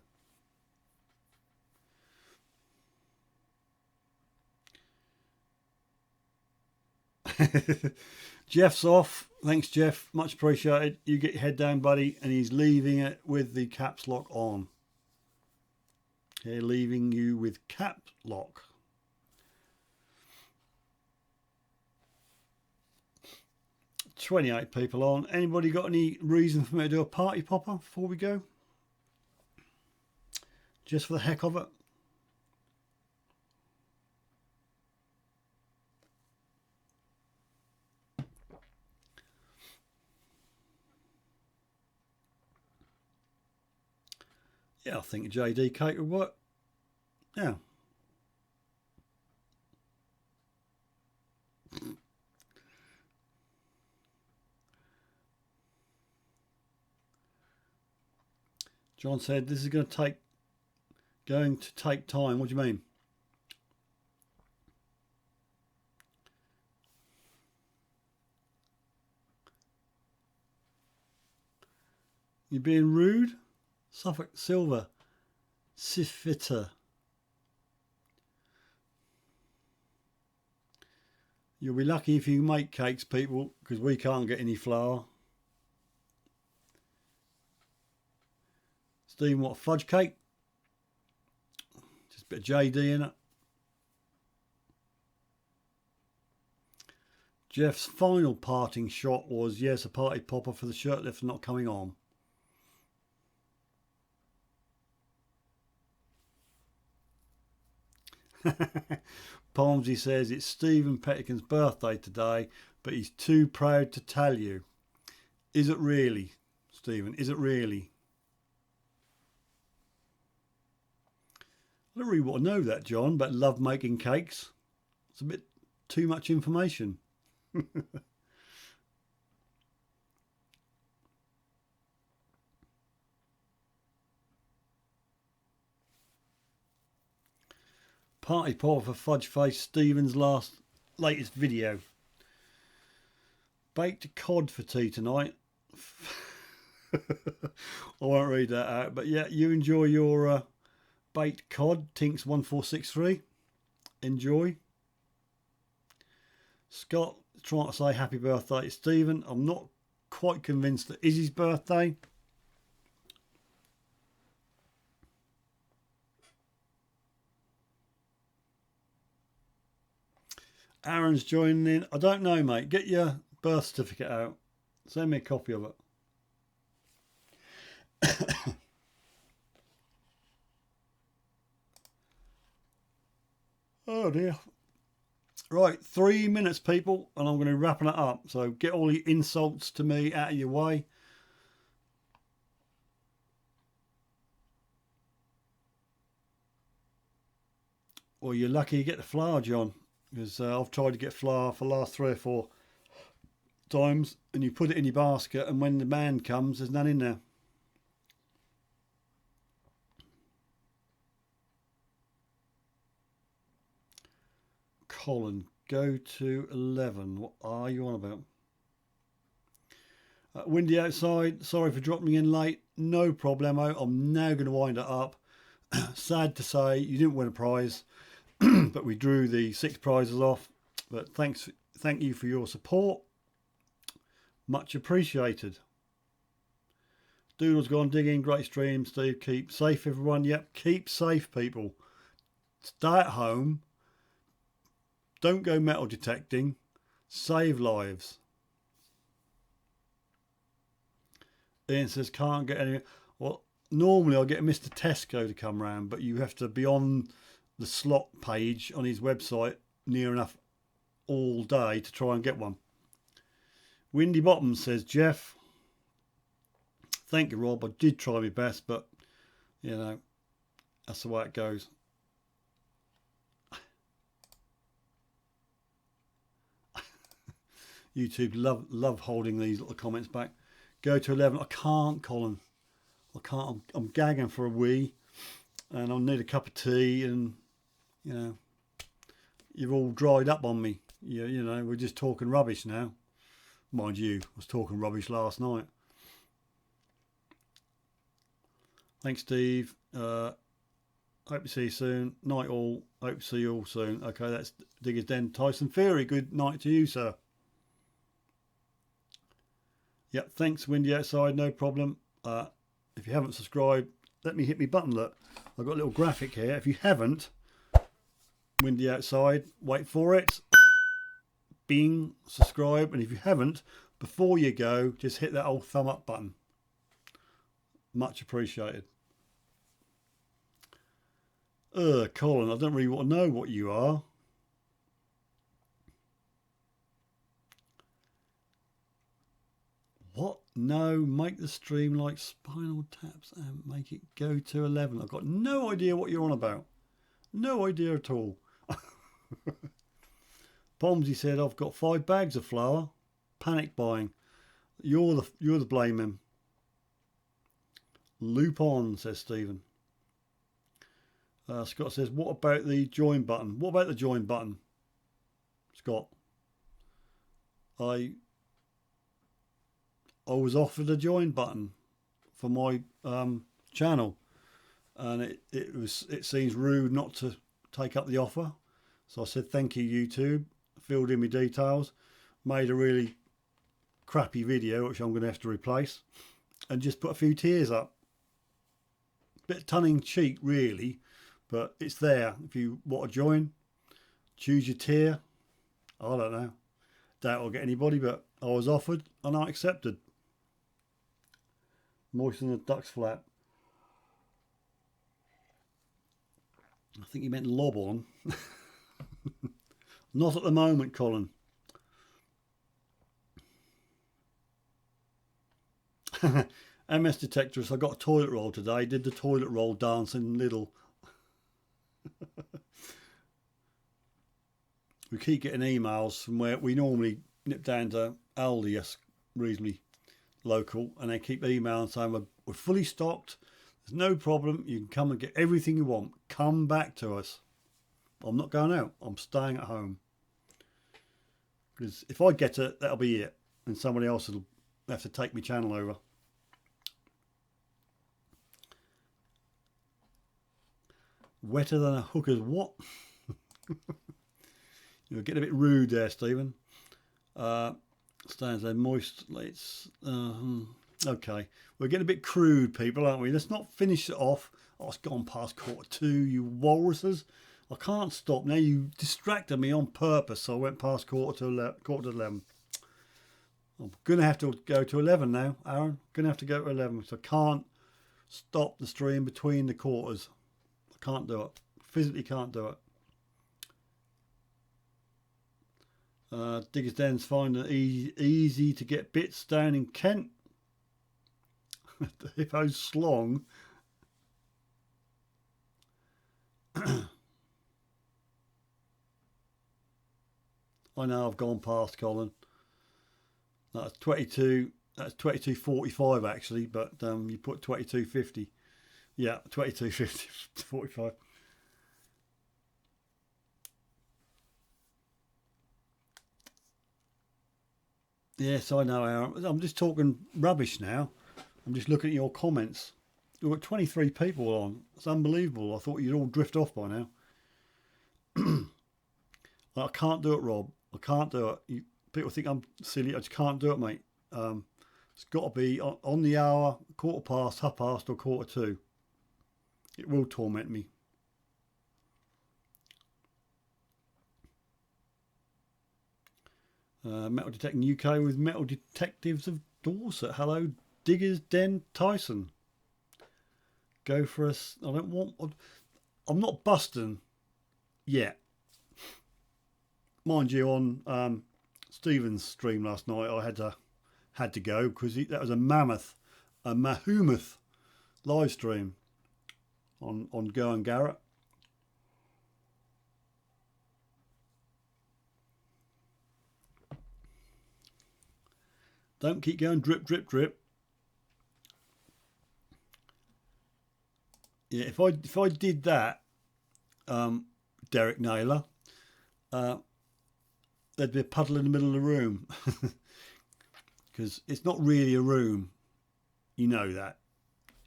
Jeff's off. Thanks, Jeff. Much appreciated. You get your head down, buddy. And he's leaving it with the caps lock on. Here, leaving you with cap lock. $28 people on. Anybody got any reason for me to do a party popper before we go? Just for the heck of it. Yeah, I think a JD cake would work. Yeah. John said this is going to take time. What do you mean? You're being rude? Suffolk Sifter. You'll be lucky if you make cakes, people, because we can't get any flour. Stephen, what, fudge cake? Just a bit of JD in it. Jeff's final parting shot was, yes, a party popper for the shirt lift not coming on. Palmsy says it's Stephen Pettigan's birthday today, but he's too proud to tell you. Is it really, Stephen? Is it really? I don't really want to know that, John, but love making cakes. It's a bit too much information. Party pour for Fudge Face Stephen's latest video. Baked cod for tea tonight. I won't read that out, but yeah, you enjoy your baked cod. Tinks1463. Enjoy. Scott trying to say happy birthday to Stephen. I'm not quite convinced that is his birthday. Aaron's joining in. I don't know, mate. Get your birth certificate out. Send me a copy of it. Oh dear. Right, 3 minutes, people, and I'm going to be wrapping it up. So get all the insults to me out of your way. Well, you're lucky you get the flour, John, because I've tried to get flour for the last 3 or 4 times, and you put it in your basket, and when the man comes, there's none in there. Colin, go to 11. What are you on about? Windy outside. Sorry for dropping in late. No problemo. I'm now going to wind it up. Sad to say you didn't win a prize, but we drew the 6 prizes off. But thank you for your support. Much appreciated. Doodle's gone digging. Great stream, Steve. Keep safe, everyone. Yep, keep safe, people. Stay at home. Don't go metal detecting. Save lives. Ian says can't get any. Well, normally I'll get Mr. Tesco to come round, but you have to be on the slot page on his website near enough all day to try and get one. Windy Bottom says Jeff. Thank you, Rob. I did try my best, but you know that's the way it goes. YouTube love holding these little comments back. Go to 11. I can't, Colin. I can't. I'm gagging for a wee, and I'll need a cup of tea. And you know, you've all dried up on me. You know, we're just talking rubbish now. Mind you, I was talking rubbish last night. Thanks, Steve. Hope to see you soon. Night all. Hope to see you all soon. Okay, that's Digger's Den. Tyson Theory. Good night to you, sir. Yep, thanks, Windy Outside, no problem. If you haven't subscribed, let me hit my button, look. I've got a little graphic here. If you haven't, Windy Outside, wait for it. Bing, subscribe. And if you haven't, before you go, just hit that old thumb up button. Much appreciated. Colin, I don't really want to know what you are. What? No, make the stream like Spinal Taps and make it go to 11. I've got no idea what you're on about. No idea at all. Pomsy said, I've got 5 bags of flour. Panic buying. You're the blame him. Loop on, says Stephen. Scott says, what about the join button? What about the join button, Scott? I was offered a join button for my channel, and it seems rude not to take up the offer. So I said thank you, YouTube. Filled in my details, made a really crappy video which I'm going to have to replace, and just put a few tiers up. Bit tongue in cheek really, but it's there. If you want to join, choose your tier. I don't know, doubt I'll get anybody, but I was offered and I accepted. Moisten the duck's flap. I think he meant lob on. Not at the moment, Colin. MS Detectorist, I got a toilet roll today. Did the toilet roll dance in Lidl. We keep getting emails from where we normally nip down to Aldi, yes, reasonably local, and they keep emailing saying we're fully stocked, there's no problem, you can come and get everything you want, come back to us. I'm not going out, I'm staying at home, because if I get it, that'll be it, and somebody else will have to take my channel over. Wetter than a hooker's what? You're getting a bit rude there, Stephen. Stands there moist. Let's okay. We're getting a bit crude, people, aren't we? Let's not finish it off. Oh, it's gone past 1:45, you walruses. I can't stop now. You distracted me on purpose, so I went past 11. I'm gonna have to go to 11 now, Aaron. Gonna have to go to 11, so I can't stop the stream between the quarters. I can't do it. Physically can't do it. Digger's Den's finding it easy to get bits down in Kent. The hippo's slong. I know I've gone past, Colin. That's 22. That's 22.45 actually, but you put 22.50. Yeah, 22.50, 45. Yes, I know, Aaron. I'm just talking rubbish now. I'm just looking at your comments. You've got 23 people on. It's unbelievable. I thought you'd all drift off by now. I can't do it, Rob. I can't do it. People think I'm silly. I just can't do it, mate. It's got to be on the hour, quarter past, half past, or quarter to. It will torment me. Metal Detecting UK with Metal Detectives of Dorset. Hello, Diggers Den Tyson. Go for us. I don't want. I'm not busting yet. Mind you, on Stephen's stream last night, I had to go because that was a behemoth live stream on Go and Garrett. Don't keep going drip, drip, drip. Yeah, if I did that, Derek Naylor, there'd be a puddle in the middle of the room because it's not really a room. You know that.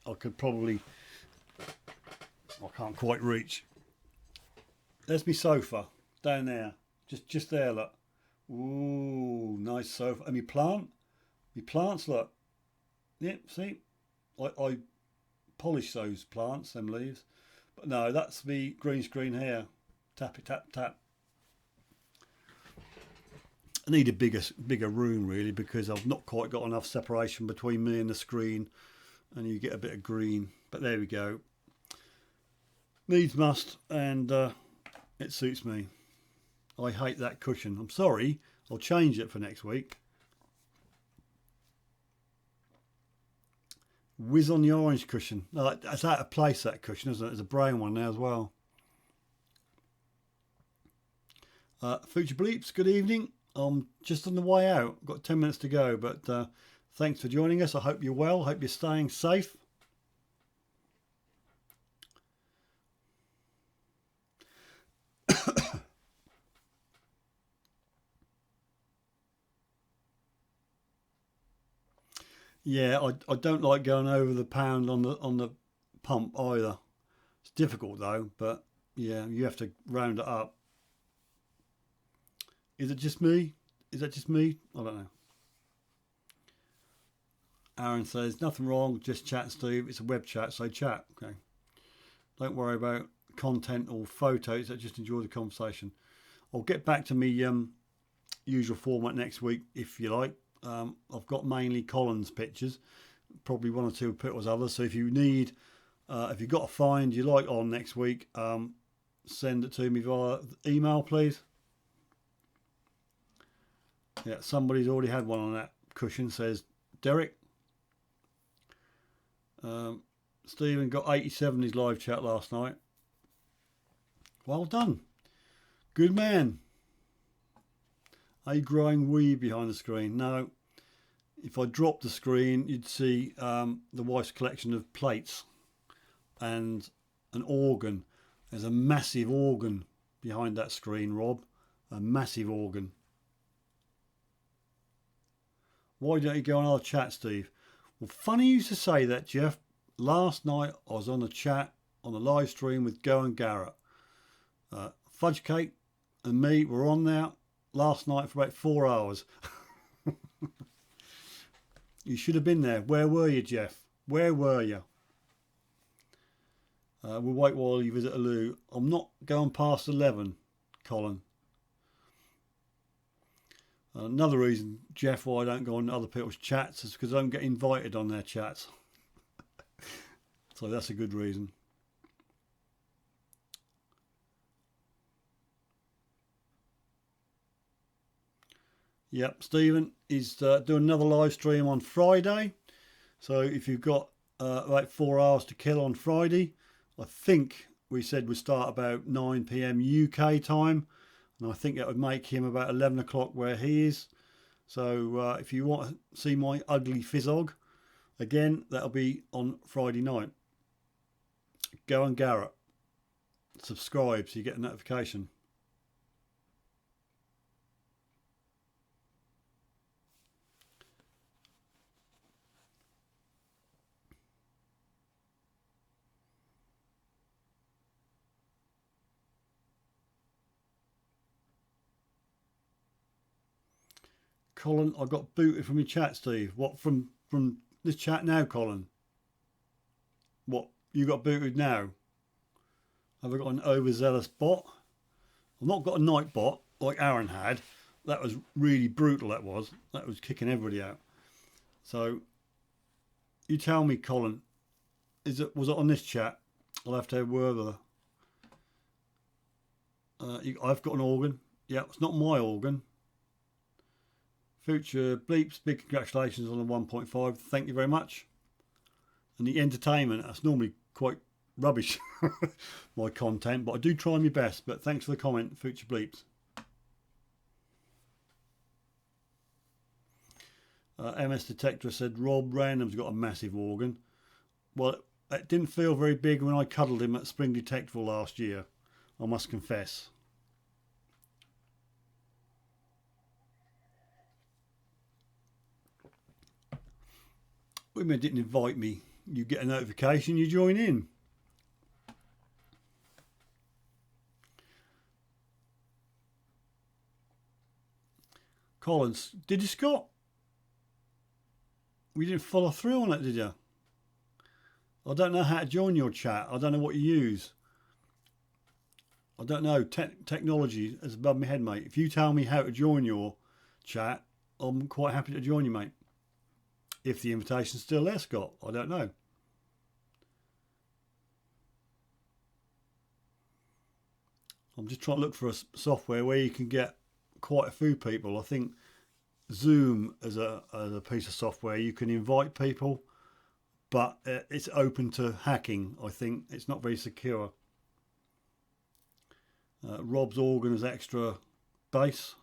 I can't quite reach. There's my sofa down there, just there. Look, ooh, nice sofa. And my plants. Look, yeah. See, I polish those plants, them leaves. But no, that's the green screen here. Tap it, tap, tap. I need a bigger room really because I've not quite got enough separation between me and the screen, and you get a bit of green. But there we go. Needs must, and it suits me. I hate that cushion. I'm sorry. I'll change it for next week. Whiz on the orange cushion. No, that's out of place, that cushion, isn't it? There's a brown one now as well. Future Bleeps, good evening. I'm just on the way out. I've got 10 minutes to go, but thanks for joining us. I hope you're well. Hope you're staying safe. Yeah, I don't like going over the pound on the pump either. It's difficult though, but yeah, you have to round it up. Is it just me? Is that just me? I don't know. Aaron says, nothing wrong, just chat, Steve. It's a web chat, so chat. Okay. Don't worry about content or photos, just enjoy the conversation. I'll get back to me usual format next week if you like. I've got mainly Colin's pictures, probably one or two pictures others. So if you need, if you've got a find you like on next week, send it to me via email, please. Yeah, somebody's already had one on that cushion, says Derek. Stephen got 87 in his live chat last night. Well done. Good man. Are you growing wee behind the screen? No. If I dropped the screen, you'd see the wife's collection of plates and an organ. There's a massive organ behind that screen, Rob. A massive organ. Why don't you go on our chat, Steve? Well, funny you to say that, Jeff. Last night I was on a chat on the live stream with Go and Garrett. Fudge Cake and me were on there last night for about 4 hours. You should have been there. Where were you, Jeff? Where were you? We'll wait while you visit a loo. I'm not going past 11, Colin. Another reason, Jeff, why I don't go on other people's chats is because I don't get invited on their chats. So that's a good reason. Yep, Stephen is doing another live stream on Friday. So if you've got about 4 hours to kill on Friday, I think we said we start about 9 PM UK time. and I think that would make him about 11 o'clock where he is. So if you want to see my ugly fizzog, again, that'll be on Friday night. Go on Garrett, subscribe so you get a notification. Colin, I got booted from your chat, Steve. What, from this chat now, Colin? What, you got booted now? Have I got an overzealous bot? I've not got a night bot like Aaron had. That was really brutal, that was. That was kicking everybody out. So, you tell me, Colin, was it on this chat? I'll have to have a word with her. I've got an organ. Yeah, it's not my organ. Future Bleeps, big congratulations on the 1.5. Thank you very much. And the entertainment, that's normally quite rubbish, my content, but I do try my best. But thanks for the comment, Future Bleeps. MS Detector said Rob Random's got a massive organ. Well, it didn't feel very big when I cuddled him at Spring Detectorist last year, I must confess. Women didn't invite me. You get a notification, you join in. Collins, did you, Scott? We didn't follow through on it, did you? I don't know how to join your chat. I don't know what you use. I don't know. Technology is above my head, mate. If you tell me how to join your chat, I'm quite happy to join you, mate. If the invitation's still there, Scott, I don't know. I'm just trying to look for a software where you can get quite a few people. I think Zoom as a piece of software, you can invite people, but it's open to hacking. I think it's not very secure. Rob's organ is extra bass.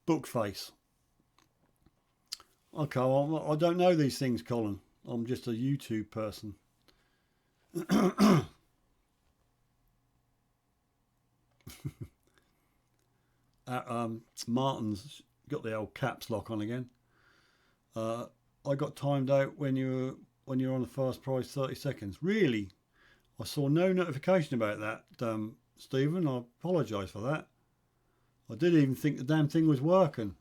Bookface. Okay, well, I don't know these things, Colin. I'm just a YouTube person. Martin's got the old caps lock on again. I got timed out when you're on the first prize 30 seconds. Really? I saw no notification about that, Stephen. I apologise for that. I didn't even think the damn thing was working.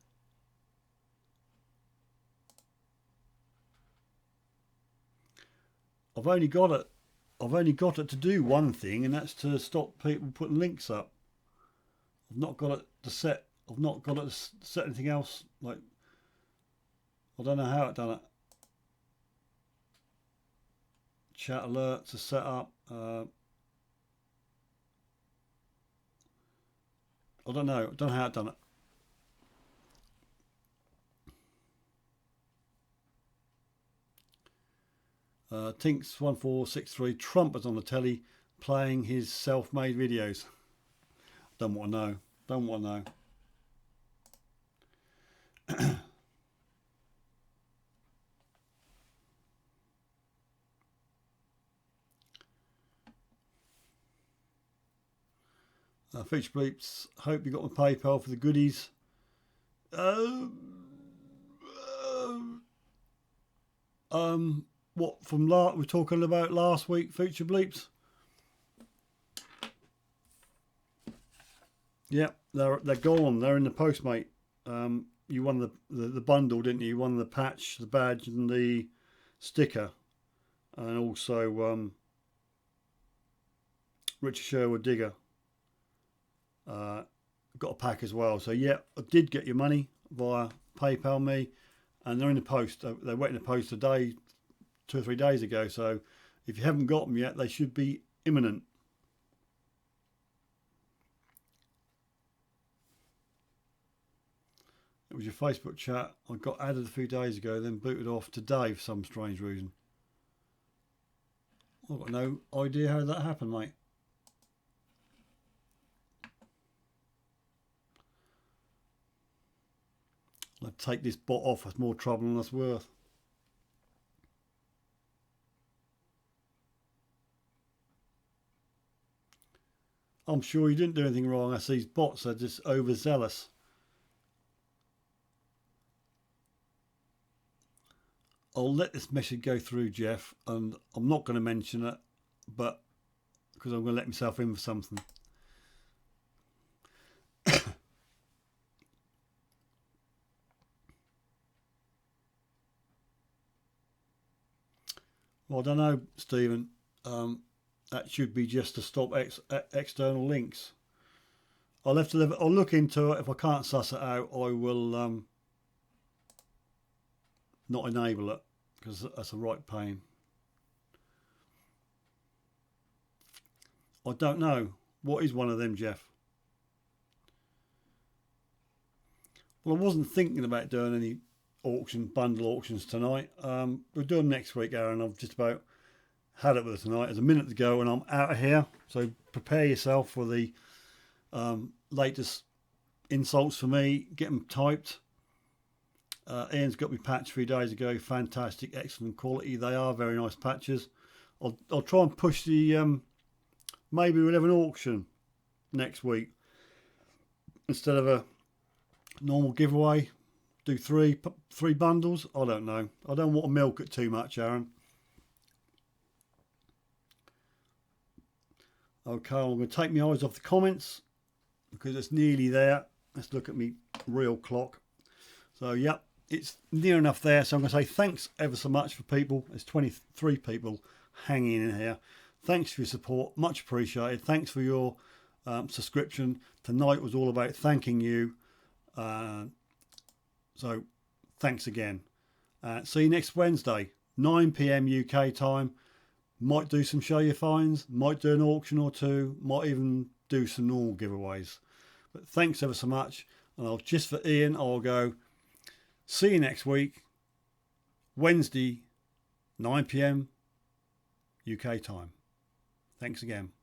I've only got it to do one thing, and that's to stop people putting links up. I've not got it to set. I've not got it to set anything else. Like, I don't know how I've done it. Chat alerts are set up. I don't know. I don't know how I've done it. Tinks1463, Trump is on the telly playing his self-made videos. Don't want to know. Don't want to know. Feature Bleeps, hope you got my PayPal for the goodies. What from we're talking about last week, Feature Bleeps? Yeah, they're gone. They're in the post, mate. You won the bundle, didn't you? You won the patch, the badge, and the sticker, and also Richard Sherwood Digger. Got a pack as well. So yeah, I did get your money via PayPal me, and they're in the post. They went in the post today, 2 or 3 days ago. So if you haven't got them yet, they should be imminent. It was your Facebook chat. I got added a few days ago, then booted off today for some strange reason. I've got no idea how that happened, mate. I'll take this bot off. It's more trouble than it's worth. I'm sure you didn't do anything wrong. That's these bots are just overzealous. I'll let this message go through, Jeff, and I'm not going to mention it, but because I'm going to let myself in for something. Well, I don't know, Stephen. That should be just to stop external links. I'll have to. I'll look into it. If I can't suss it out, I will not enable it because that's a right pain. I don't know. What is one of them, Jeff? Well, I wasn't thinking about doing any bundle auctions tonight. We'll do them next week, Aaron. I've just about had it with it tonight. There's a minute to go and I'm out of here. So prepare yourself for the latest insults for me. Get them typed. Ian's got me patch 3 days ago. Fantastic, excellent quality. They are very nice patches. I'll try and push the maybe we'll have an auction next week instead of a normal giveaway. Do three bundles. I don't know. I don't want to milk it too much, Aaron. Okay, I'm going to take my eyes off the comments because it's nearly there. Let's look at me real clock. So, yep, it's near enough there. So I'm going to say thanks ever so much for people. There's 23 people hanging in here. Thanks for your support. Much appreciated. Thanks for your subscription. Tonight was all about thanking you. So thanks again. See you next Wednesday, 9 PM UK time. Might do some show your finds, might do an auction or two, might even do some normal giveaways. But thanks ever so much. And I'll just for Ian, I'll go see you next week, Wednesday, 9 PM UK time. Thanks again.